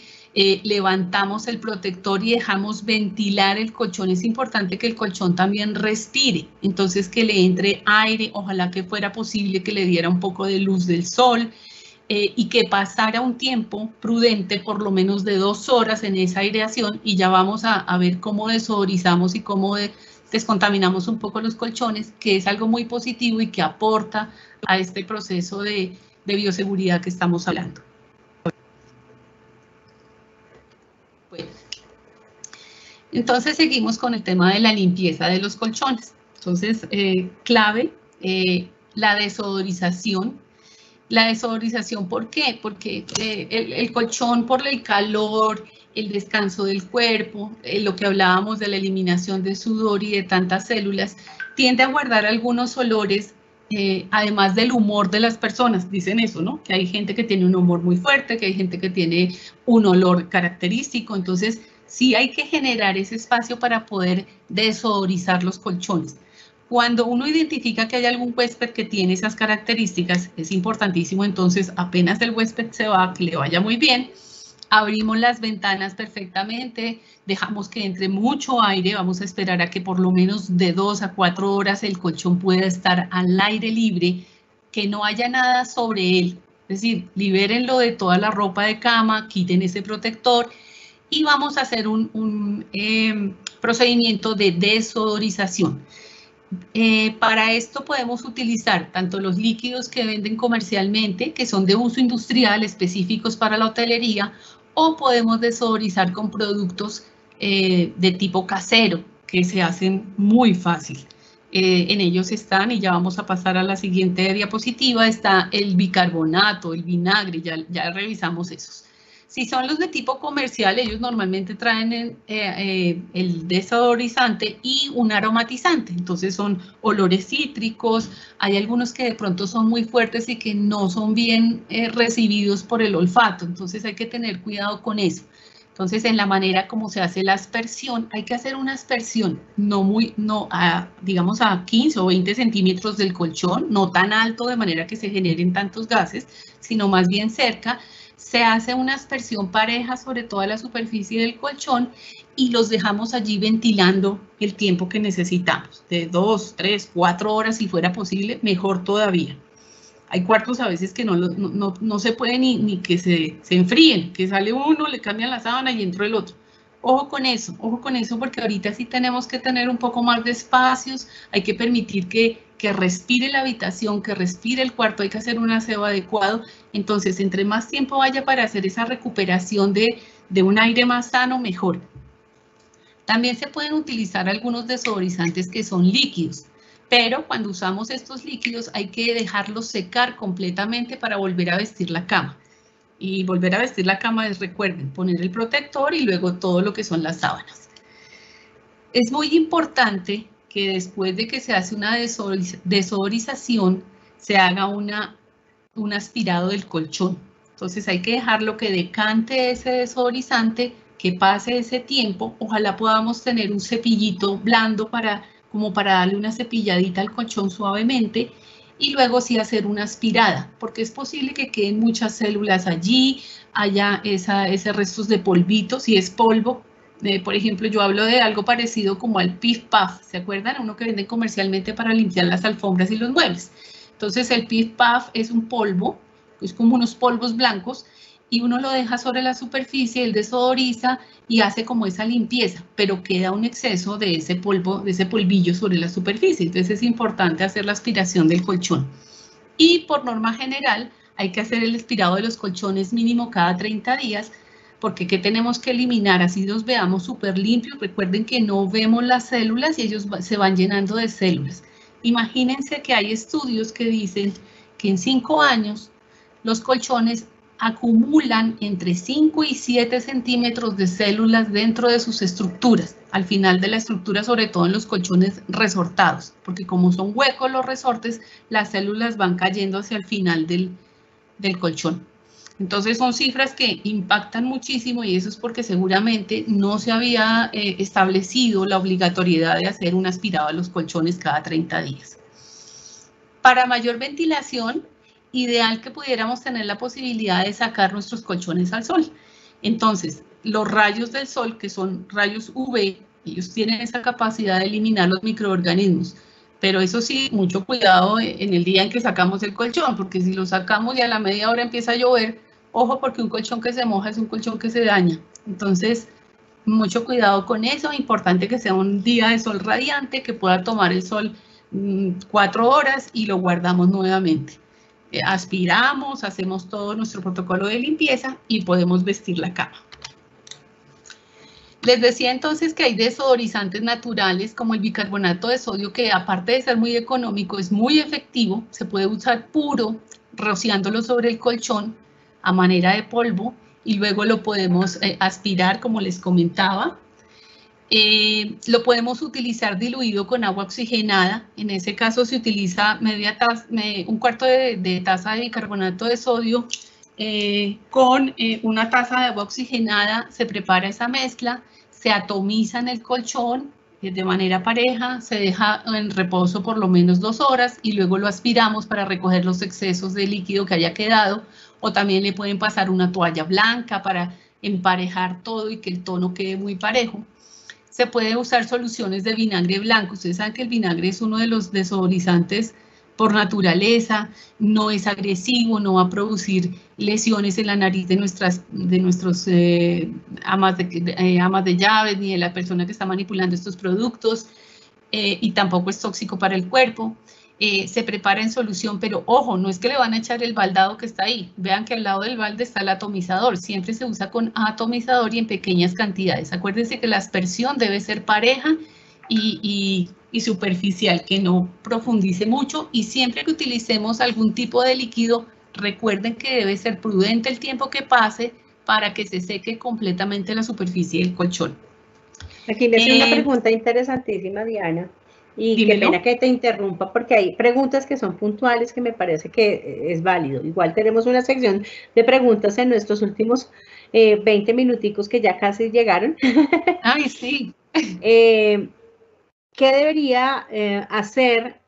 levantamos el protector y dejamos ventilar el colchón. Es importante que el colchón también respire, entonces que le entre aire, ojalá que fuera posible que le diera un poco de luz del sol y que pasara un tiempo prudente, por lo menos de 2 horas en esa aireación y ya vamos a ver cómo desodorizamos y cómo descontaminamos un poco los colchones, que es algo muy positivo y que aporta a este proceso de bioseguridad que estamos hablando. Bueno, entonces seguimos con el tema de la limpieza de los colchones. Entonces, clave, la desodorización. La desodorización, ¿por qué? Porque el colchón, por el calor, el descanso del cuerpo, lo que hablábamos de la eliminación de sudor y de tantas células, tiende a guardar algunos olores, además del humor de las personas, dicen eso, ¿no? Que hay gente que tiene un humor muy fuerte, que hay gente que tiene un olor característico, entonces sí hay que generar ese espacio para poder desodorizar los colchones. Cuando uno identifica que hay algún huésped que tiene esas características, es importantísimo, entonces apenas el huésped se va, que le vaya muy bien, abrimos las ventanas perfectamente, dejamos que entre mucho aire, vamos a esperar a que por lo menos de 2 a 4 horas el colchón pueda estar al aire libre, que no haya nada sobre él, es decir, libérenlo de toda la ropa de cama, quiten ese protector y vamos a hacer un procedimiento de desodorización. Para esto podemos utilizar tanto los líquidos que venden comercialmente, que son de uso industrial específicos para la hotelería, o podemos desodorizar con productos de tipo casero, que se hacen muy fácil. En ellos están, y ya vamos a pasar a la siguiente diapositiva, está el bicarbonato, el vinagre, ya revisamos esos. Si son los de tipo comercial, ellos normalmente traen el desodorizante y un aromatizante. Entonces son olores cítricos, hay algunos que de pronto son muy fuertes y que no son bien recibidos por el olfato. Entonces hay que tener cuidado con eso. Entonces, en la manera como se hace la aspersión, hay que hacer una aspersión digamos a 15 o 20 centímetros del colchón, no tan alto de manera que se generen tantos gases, sino más bien cerca. Se hace una aspersión pareja sobre toda la superficie del colchón y los dejamos allí ventilando el tiempo que necesitamos, de 2, 3, 4 horas si fuera posible, mejor todavía. Hay cuartos a veces que no se puede ni que se enfríen, que sale uno, le cambian la sábana y entra el otro. Ojo con eso, porque ahorita sí tenemos que tener un poco más de espacios, hay que permitir que respire la habitación, que respire el cuarto, hay que hacer un aseo adecuado. Entonces, entre más tiempo vaya para hacer esa recuperación de un aire más sano, mejor. También se pueden utilizar algunos desodorizantes que son líquidos, pero cuando usamos estos líquidos hay que dejarlos secar completamente para volver a vestir la cama. Y volver a vestir la cama es, recuerden, poner el protector y luego todo lo que son las sábanas. Es muy importante que después de que se hace una desodorización, se haga un aspirado del colchón. Entonces hay que dejarlo que decante ese desodorizante, que pase ese tiempo. Ojalá podamos tener un cepillito blando como para darle una cepilladita al colchón suavemente y luego sí hacer una aspirada, porque es posible que queden muchas células allí, haya ese restos de polvito, si es polvo. Por ejemplo, yo hablo de algo parecido como al Pif Paf, ¿se acuerdan? Uno que venden comercialmente para limpiar las alfombras y los muebles. Entonces el Pif Paf es un polvo, es como unos polvos blancos, y uno lo deja sobre la superficie, él desodoriza y hace como esa limpieza, pero queda un exceso de ese polvo, de ese polvillo sobre la superficie. Entonces es importante hacer la aspiración del colchón. Y por norma general hay que hacer el aspirado de los colchones mínimo cada 30 días, porque ¿qué tenemos que eliminar? Así los veamos súper limpios. Recuerden que no vemos las células y ellos se van llenando de células. Imagínense que hay estudios que dicen que en 5 años los colchones acumulan entre 5 y 7 centímetros de células dentro de sus estructuras, al final de la estructura, sobre todo en los colchones resortados, porque como son huecos los resortes, las células van cayendo hacia el final del colchón. Entonces son cifras que impactan muchísimo y eso es porque seguramente no se había establecido la obligatoriedad de hacer un aspirado a los colchones cada 30 días. Para mayor ventilación, ideal que pudiéramos tener la posibilidad de sacar nuestros colchones al sol. Entonces, los rayos del sol, que son rayos UV, ellos tienen esa capacidad de eliminar los microorganismos. Pero eso sí, mucho cuidado en el día en que sacamos el colchón, porque si lo sacamos y a la media hora empieza a llover, ojo, porque un colchón que se moja es un colchón que se daña. Entonces, mucho cuidado con eso. Importante que sea un día de sol radiante, que pueda tomar el sol 4 horas y lo guardamos nuevamente. Aspiramos, hacemos todo nuestro protocolo de limpieza y podemos vestir la cama. Les decía entonces que hay desodorizantes naturales como el bicarbonato de sodio, que aparte de ser muy económico, es muy efectivo. Se puede usar puro, rociándolo sobre el colchón a manera de polvo y luego lo podemos aspirar, como les comentaba. Lo podemos utilizar diluido con agua oxigenada. En ese caso se utiliza un cuarto de taza de bicarbonato de sodio con una taza de agua oxigenada. Se prepara esa mezcla, se atomiza en el colchón de manera pareja, se deja en reposo por lo menos 2 horas y luego lo aspiramos para recoger los excesos de líquido que haya quedado, o también le pueden pasar una toalla blanca para emparejar todo y que el tono quede muy parejo. Se puede usar soluciones de vinagre blanco. Ustedes saben que el vinagre es uno de los desodorizantes por naturaleza, no es agresivo, no va a producir lesiones en la nariz de nuestros amas de llaves ni de la persona que está manipulando estos productos. y tampoco es tóxico para el cuerpo. Se prepara en solución, pero ojo, no es que le van a echar el baldado que está ahí. Vean que al lado del balde está el atomizador. Siempre se usa con atomizador y en pequeñas cantidades. Acuérdense que la aspersión debe ser pareja y superficial, que no profundice mucho. Y siempre que utilicemos algún tipo de líquido, recuerden que debe ser prudente el tiempo que pase para que se seque completamente la superficie del colchón. Aquí me hace una pregunta interesantísima, Diana. Y dímelo. Qué pena que te interrumpa porque hay preguntas que son puntuales que me parece que es válido. Igual tenemos una sección de preguntas en nuestros últimos 20 minuticos que ya casi llegaron. Ay, sí. ¿Qué debería hacer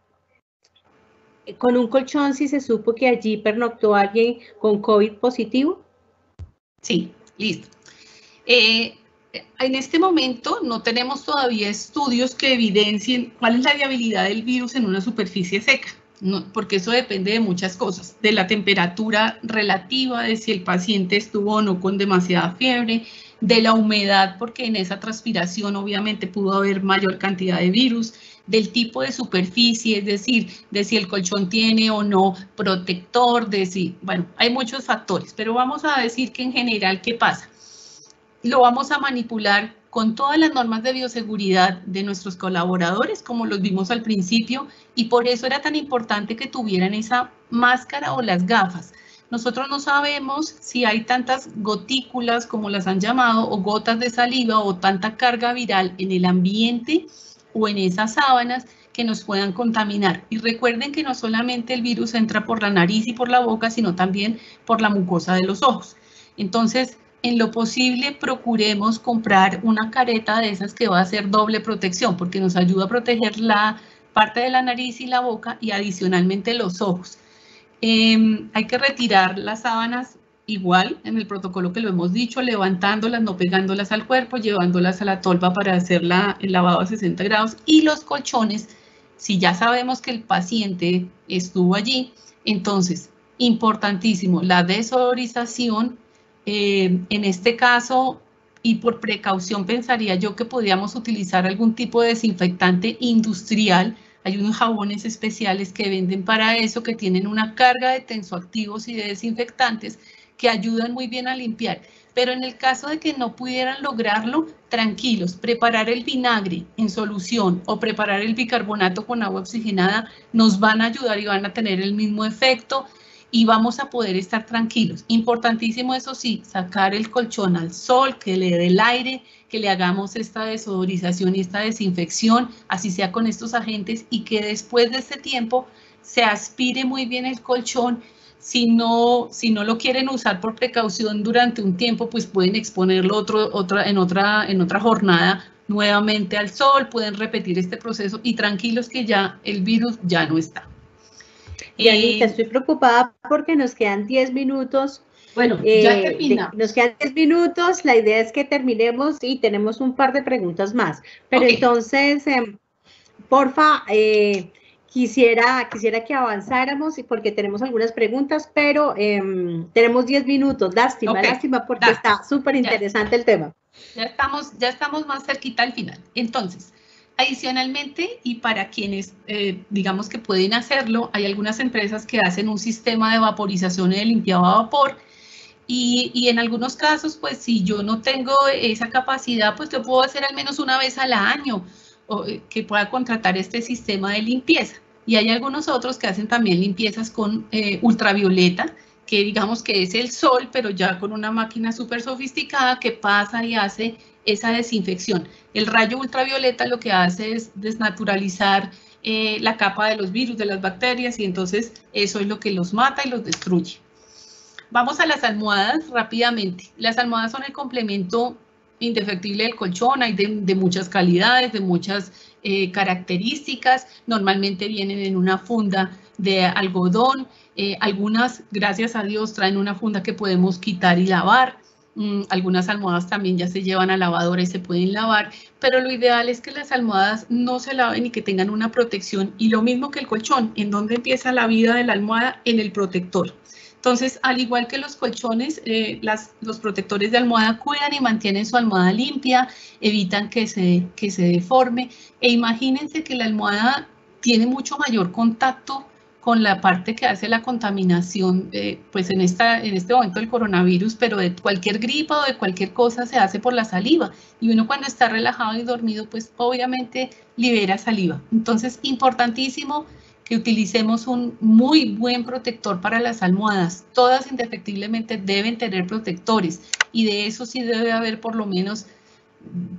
con un colchón si se supo que allí pernoctó alguien con COVID positivo? Sí, listo. En este momento no tenemos todavía estudios que evidencien cuál es la viabilidad del virus en una superficie seca, ¿no? Porque eso depende de muchas cosas, de la temperatura relativa, de si el paciente estuvo o no con demasiada fiebre, de la humedad, porque en esa transpiración obviamente pudo haber mayor cantidad de virus, del tipo de superficie, es decir, de si el colchón tiene o no protector, de si, bueno, hay muchos factores, pero vamos a decir que en general, ¿qué pasa? Lo vamos a manipular con todas las normas de bioseguridad de nuestros colaboradores, como los vimos al principio, y por eso era tan importante que tuvieran esa máscara o las gafas. Nosotros no sabemos si hay tantas gotículas, como las han llamado, o gotas de saliva, o tanta carga viral en el ambiente o en esas sábanas que nos puedan contaminar. Y recuerden que no solamente el virus entra por la nariz y por la boca, sino también por la mucosa de los ojos. Entonces, en lo posible procuremos comprar una careta de esas que va a hacer doble protección, porque nos ayuda a proteger la parte de la nariz y la boca y adicionalmente los ojos. Hay que retirar las sábanas igual en el protocolo que lo hemos dicho, levantándolas, no pegándolas al cuerpo, llevándolas a la tolva para hacer el lavado a 60 grados, y los colchones, si ya sabemos que el paciente estuvo allí, entonces, importantísimo, la desodorización. En este caso, y por precaución, pensaría yo que podríamos utilizar algún tipo de desinfectante industrial. Hay unos jabones especiales que venden para eso, que tienen una carga de tensoactivos y de desinfectantes que ayudan muy bien a limpiar. Pero en el caso de que no pudieran lograrlo, tranquilos, preparar el vinagre en solución o preparar el bicarbonato con agua oxigenada nos van a ayudar y van a tener el mismo efecto y vamos a poder estar tranquilos. Importantísimo, eso sí, sacar el colchón al sol, que le dé el aire, que le hagamos esta desodorización y esta desinfección, así sea con estos agentes, y que después de este tiempo se aspire muy bien el colchón. Si no lo quieren usar por precaución durante un tiempo, pues pueden exponerlo en otra jornada nuevamente al sol, pueden repetir este proceso y tranquilos que ya el virus ya no está. Dianita, estoy preocupada porque nos quedan 10 minutos. Bueno, ya terminamos. Nos quedan 10 minutos, la idea es que terminemos y tenemos un par de preguntas más. Pero okay. Entonces, porfa, quisiera que avanzáramos porque tenemos algunas preguntas, pero tenemos 10 minutos. Lástima, okay. Lástima porque está súper interesante el tema. Ya estamos más cerquita al final. Entonces, adicionalmente, y para quienes digamos que pueden hacerlo, hay algunas empresas que hacen un sistema de vaporización y de limpiado a vapor, y en algunos casos, pues si yo no tengo esa capacidad, pues yo puedo hacer al menos una vez al año, o que pueda contratar este sistema de limpieza. Y hay algunos otros que hacen también limpiezas con ultravioleta, que digamos que es el sol, pero ya con una máquina súper sofisticada que pasa y hace esa desinfección. El rayo ultravioleta lo que hace es desnaturalizar la capa de los virus, de las bacterias, y entonces eso es lo que los mata y los destruye. Vamos a las almohadas rápidamente. Las almohadas son el complemento indefectible del colchón, hay de muchas calidades, de muchas características, normalmente vienen en una funda de algodón, algunas, gracias a Dios, traen una funda que podemos quitar y lavar. Algunas almohadas también ya se llevan a lavadora y se pueden lavar, pero lo ideal es que las almohadas no se laven y que tengan una protección, y lo mismo que el colchón. ¿En dónde empieza la vida de la almohada? En el protector. Entonces, al igual que los colchones, los protectores de almohada cuidan y mantienen su almohada limpia, evitan que se deforme. E imagínense que la almohada tiene mucho mayor contacto con la parte que hace la contaminación, pues en este momento del coronavirus, pero de cualquier gripa o de cualquier cosa se hace por la saliva. Y uno cuando está relajado y dormido, pues obviamente libera saliva. Entonces, importantísimo que utilicemos un muy buen protector para las almohadas. Todas indefectiblemente deben tener protectores y de eso sí debe haber por lo menos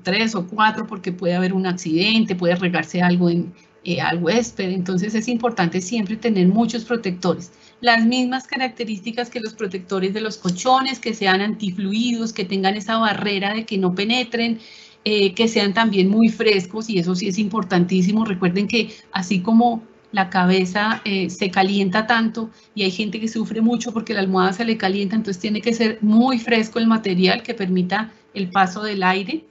3 o 4 porque puede haber un accidente, puede regarse algo al huésped, entonces es importante siempre tener muchos protectores. Las mismas características que los protectores de los colchones, que sean antifluidos, que tengan esa barrera de que no penetren, que sean también muy frescos y eso sí es importantísimo. Recuerden que así como la cabeza se calienta tanto y hay gente que sufre mucho porque la almohada se le calienta, entonces tiene que ser muy fresco el material que permita el paso del aire.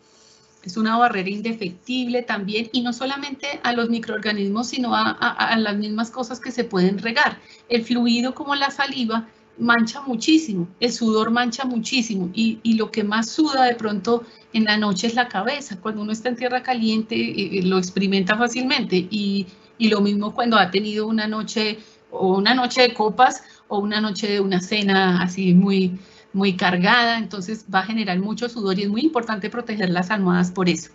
Es una barrera indefectible también, y no solamente a los microorganismos, sino a las mismas cosas que se pueden regar. El fluido como la saliva mancha muchísimo, el sudor mancha muchísimo, y lo que más suda de pronto en la noche es la cabeza. Cuando uno está en tierra caliente lo experimenta fácilmente, y lo mismo cuando ha tenido una noche de copas o una noche de una cena así muy cargada, entonces va a generar mucho sudor y es muy importante proteger las almohadas por eso.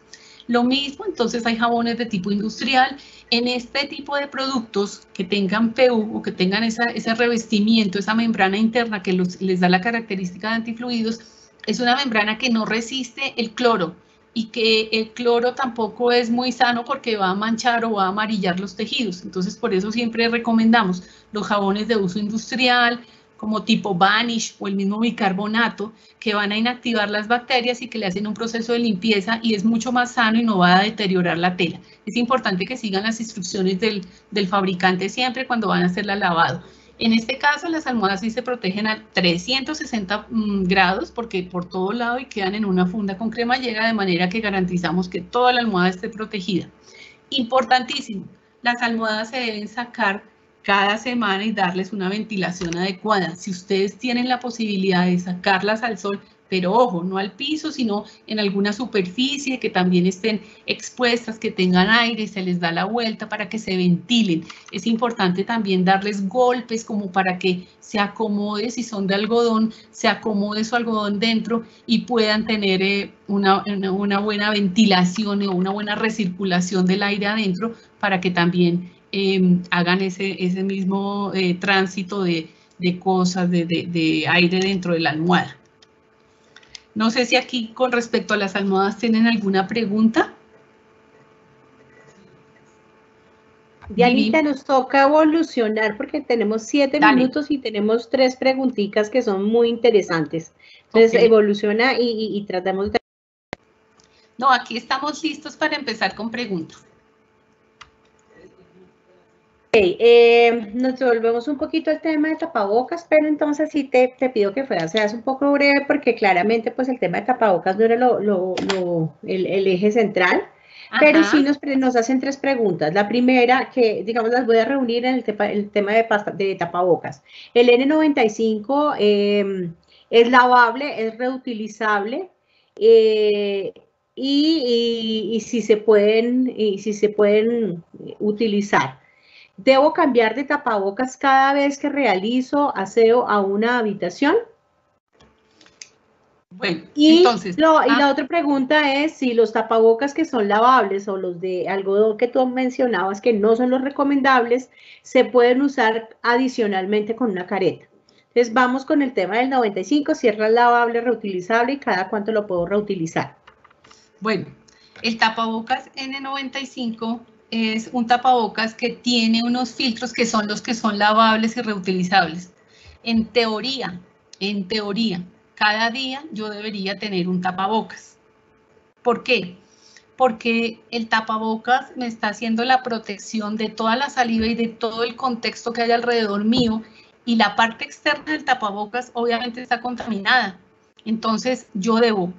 Lo mismo, entonces hay jabones de tipo industrial. En este tipo de productos que tengan PU o que tengan ese revestimiento, esa membrana interna que les da la característica de antifluidos, es una membrana que no resiste el cloro y que el cloro tampoco es muy sano porque va a manchar o va a amarillar los tejidos. Entonces, por eso siempre recomendamos los jabones de uso industrial, como tipo Vanish o el mismo bicarbonato, que van a inactivar las bacterias y que le hacen un proceso de limpieza y es mucho más sano y no va a deteriorar la tela. Es importante que sigan las instrucciones del fabricante siempre cuando van a hacer el lavado. En este caso, las almohadas sí se protegen a 360 grados porque por todo lado y quedan en una funda con cremallera, de manera que garantizamos que toda la almohada esté protegida. Importantísimo, las almohadas se deben sacar cada semana y darles una ventilación adecuada. Si ustedes tienen la posibilidad de sacarlas al sol, pero ojo, no al piso, sino en alguna superficie que también estén expuestas, que tengan aire y se les da la vuelta para que se ventilen. Es importante también darles golpes como para que se acomode, si son de algodón, se acomode su algodón dentro y puedan tener una buena ventilación o una buena recirculación del aire adentro para que también hagan ese mismo tránsito de cosas, de aire dentro de la almohada. No sé si aquí con respecto a las almohadas tienen alguna pregunta. Dianita, nos toca evolucionar porque tenemos 7 minutos y tenemos 3 preguntitas que son muy interesantes. Entonces, evoluciona y tratamos de... No, aquí estamos listos para empezar con preguntas. Nos volvemos un poquito al tema de tapabocas, pero entonces sí te pido que seas un poco breve porque claramente pues el tema de tapabocas no era el eje central. Ajá. Pero sí nos hacen 3 preguntas. La primera, que digamos las voy a reunir en el tema de tapabocas. El N95 es lavable, es reutilizable y si se pueden utilizar. ¿Debo cambiar de tapabocas cada vez que realizo aseo a una habitación? Bueno, entonces... Y la otra pregunta es si los tapabocas que son lavables o los de algodón que tú mencionabas que no son los recomendables, se pueden usar adicionalmente con una careta. Entonces vamos con el tema del 95, si es lavable, reutilizable y cada cuánto lo puedo reutilizar. Bueno, el tapabocas N95... es un tapabocas que tiene unos filtros que son los que son lavables y reutilizables. En teoría, cada día yo debería tener un tapabocas. ¿Por qué? Porque el tapabocas me está haciendo la protección de toda la saliva y de todo el contexto que hay alrededor mío, y la parte externa del tapabocas obviamente está contaminada. Entonces yo debo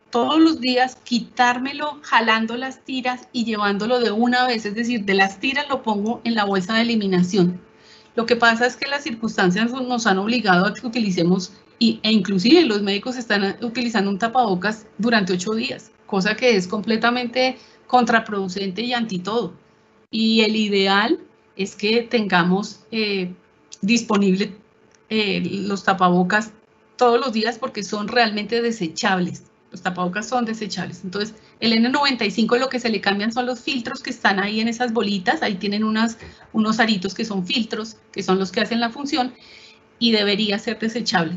todos los días quitármelo jalando las tiras y llevándolo de una vez, es decir, de las tiras lo pongo en la bolsa de eliminación. Lo que pasa es que las circunstancias nos han obligado a que utilicemos, e inclusive los médicos están utilizando un tapabocas durante 8 días, cosa que es completamente contraproducente y anti todo. Y el ideal es que tengamos disponible los tapabocas todos los días porque son realmente desechables. Los tapabocas son desechables. Entonces, el N95 lo que se le cambian son los filtros que están ahí en esas bolitas. Ahí tienen unos aritos que son filtros, que son los que hacen la función, y debería ser desechable.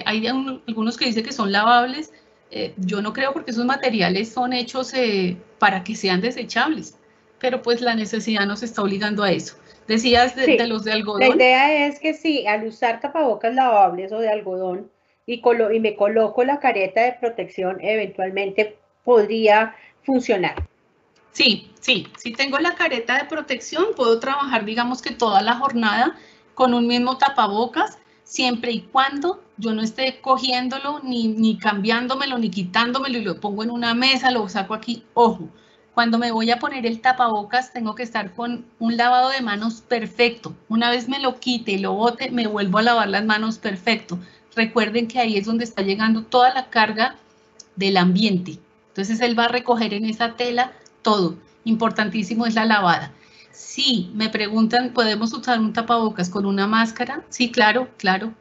Hay algunos que dicen que son lavables. Yo no creo porque esos materiales son hechos para que sean desechables, pero pues la necesidad nos está obligando a eso. Decías de los de algodón. La idea es que sí, al usar tapabocas lavables o de algodón y me coloco la careta de protección, eventualmente podría funcionar. Sí, sí, si tengo la careta de protección, puedo trabajar, digamos que toda la jornada con un mismo tapabocas, siempre y cuando yo no esté cogiéndolo, ni cambiándomelo, ni quitándomelo y lo pongo en una mesa, lo saco aquí. Ojo, cuando me voy a poner el tapabocas, tengo que estar con un lavado de manos perfecto. Una vez me lo quite y lo bote, me vuelvo a lavar las manos perfecto. Recuerden que ahí es donde está llegando toda la carga del ambiente. Entonces, él va a recoger en esa tela todo. Importantísimo es la lavada. Sí, me preguntan, ¿podemos usar un tapabocas con una máscara? Sí, claro, claro.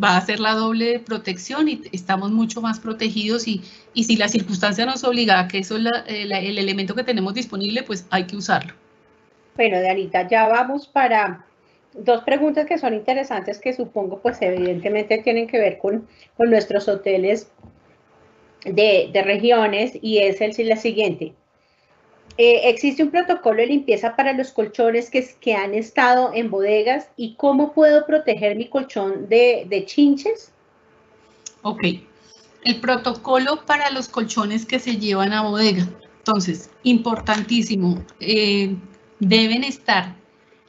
Va a ser la doble protección y estamos mucho más protegidos y si la circunstancia nos obliga a que eso es el elemento que tenemos disponible, pues hay que usarlo. Bueno, Dianita, ya vamos para 2 preguntas que son interesantes que supongo pues evidentemente tienen que ver con nuestros hoteles de regiones y es la siguiente. ¿Existe un protocolo de limpieza para los colchones que han estado en bodegas y cómo puedo proteger mi colchón de chinches? Ok, el protocolo para los colchones que se llevan a bodega. Entonces, importantísimo, deben estar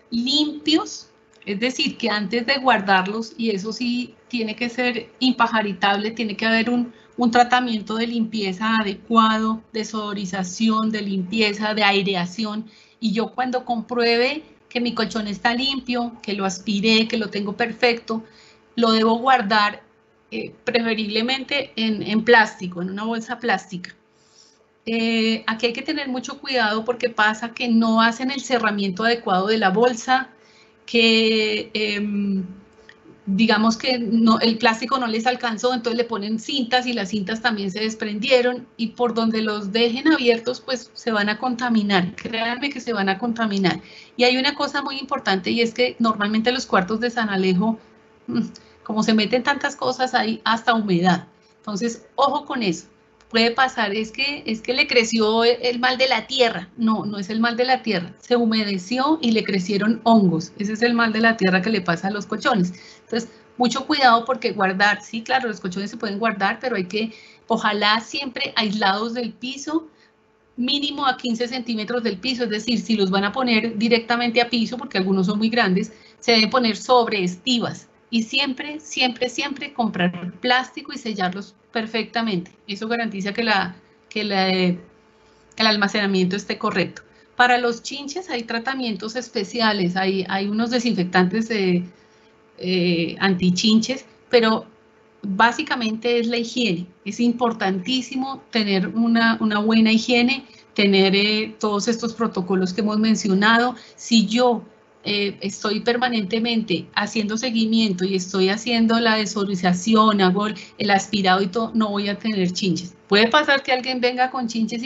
limpios, es decir, que antes de guardarlos, y eso sí tiene que ser impajaritable, tiene que haber un tratamiento de limpieza adecuado, de sodorización, de limpieza, de aireación, y yo cuando compruebe que mi colchón está limpio, que lo aspiré, que lo tengo perfecto, lo debo guardar preferiblemente en plástico, en una bolsa plástica. Aquí hay que tener mucho cuidado porque pasa que no hacen el cerramiento adecuado de la bolsa, que digamos que no, el plástico no les alcanzó, entonces le ponen cintas y las cintas también se desprendieron y por donde los dejen abiertos pues se van a contaminar, créanme que se van a contaminar. Y hay una cosa muy importante y es que normalmente los cuartos de San Alejo, como se meten tantas cosas, hay hasta humedad. Entonces, ojo con eso. Puede pasar, es que le creció el mal de la tierra. No, no es el mal de la tierra. Se humedeció y le crecieron hongos. Ese es el mal de la tierra que le pasa a los colchones. Entonces, mucho cuidado porque guardar, sí, claro, los colchones se pueden guardar, pero hay que, ojalá siempre aislados del piso, mínimo a 15 centímetros del piso. Es decir, si los van a poner directamente a piso, porque algunos son muy grandes, se deben poner sobre estivas. Y siempre, siempre, siempre comprar plástico y sellarlos perfectamente. Eso garantiza que el almacenamiento esté correcto. Para los chinches hay tratamientos especiales, hay unos desinfectantes antichinches, pero básicamente es la higiene. Es importantísimo tener una buena higiene, tener todos estos protocolos que hemos mencionado. Si yo estoy permanentemente haciendo seguimiento y estoy haciendo la desodorización, hago el aspirado y todo, no voy a tener chinches. Puede pasar que alguien venga con chinches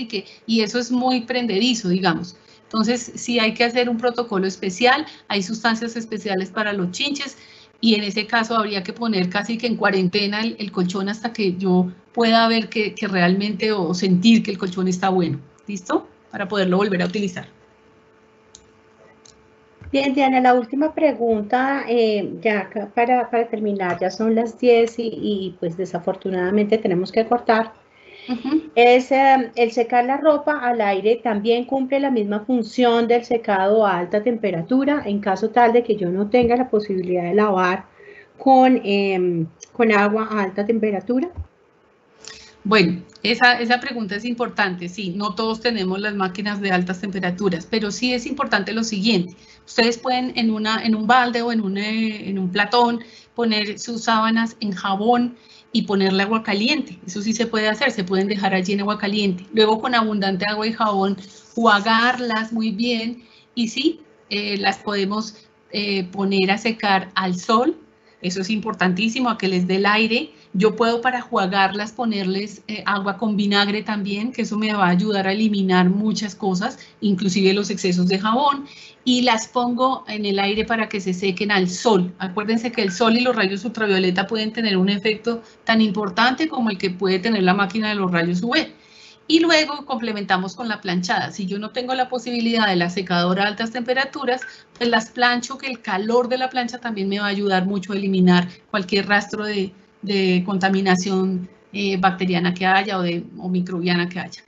y eso es muy prendedizo, digamos. Entonces, sí hay que hacer un protocolo especial, hay sustancias especiales para los chinches y en ese caso habría que poner casi que en cuarentena el colchón hasta que yo pueda ver que realmente o sentir que el colchón está bueno. ¿Listo? Para poderlo volver a utilizar. Bien, Diana, la última pregunta, ya para terminar, ya son las 10 y pues desafortunadamente tenemos que cortar. Es el secar la ropa al aire también cumple la misma función del secado a alta temperatura en caso tal de que yo no tenga la posibilidad de lavar con agua a alta temperatura. Bueno, esa pregunta es importante. Sí, no todos tenemos las máquinas de altas temperaturas, pero sí es importante lo siguiente. Ustedes pueden en un balde o en un platón poner sus sábanas en jabón y ponerle agua caliente. Eso sí se puede hacer, se pueden dejar allí en agua caliente. Luego con abundante agua y jabón, jugarlas muy bien y sí, las podemos poner a secar al sol. Eso es importantísimo, a que les dé el aire. Yo puedo para jugarlas ponerles agua con vinagre también, que eso me va a ayudar a eliminar muchas cosas, inclusive los excesos de jabón, y las pongo en el aire para que se sequen al sol. Acuérdense que el sol y los rayos ultravioleta pueden tener un efecto tan importante como el que puede tener la máquina de los rayos UV. Y luego complementamos con la planchada. Si yo no tengo la posibilidad de la secadora a altas temperaturas, pues las plancho, que el calor de la plancha también me va a ayudar mucho a eliminar cualquier rastro de contaminación bacteriana que haya o microbiana que haya.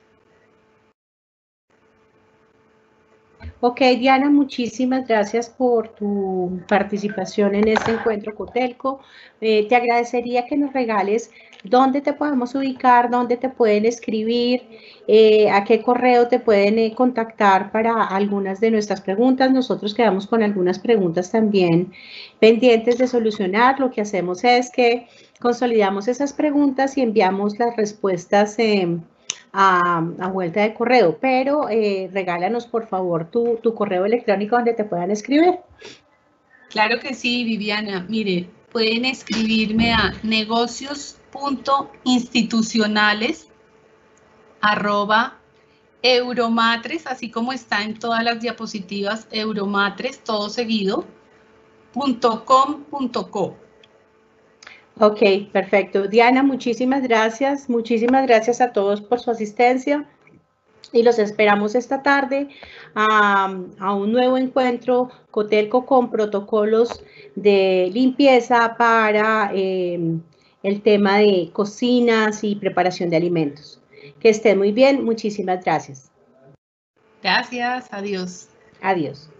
Ok, Diana, muchísimas gracias por tu participación en este encuentro Cotelco. Te agradecería que nos regales dónde te podemos ubicar, dónde te pueden escribir, a qué correo te pueden contactar para algunas de nuestras preguntas. Nosotros quedamos con algunas preguntas también pendientes de solucionar. Lo que hacemos es que consolidamos esas preguntas y enviamos las respuestas a vuelta de correo, pero regálanos por favor tu correo electrónico donde te puedan escribir. Claro que sí, Viviana. Mire, pueden escribirme a negocios.institucionales@euromatres, así como está en todas las diapositivas, euromatres, todo seguido, .com.co. Ok, perfecto. Diana, muchísimas gracias. Muchísimas gracias a todos por su asistencia. Y los esperamos esta tarde a un nuevo encuentro Cotelco con protocolos de limpieza para el tema de cocinas y preparación de alimentos. Que estén muy bien. Muchísimas gracias. Gracias. Adiós. Adiós.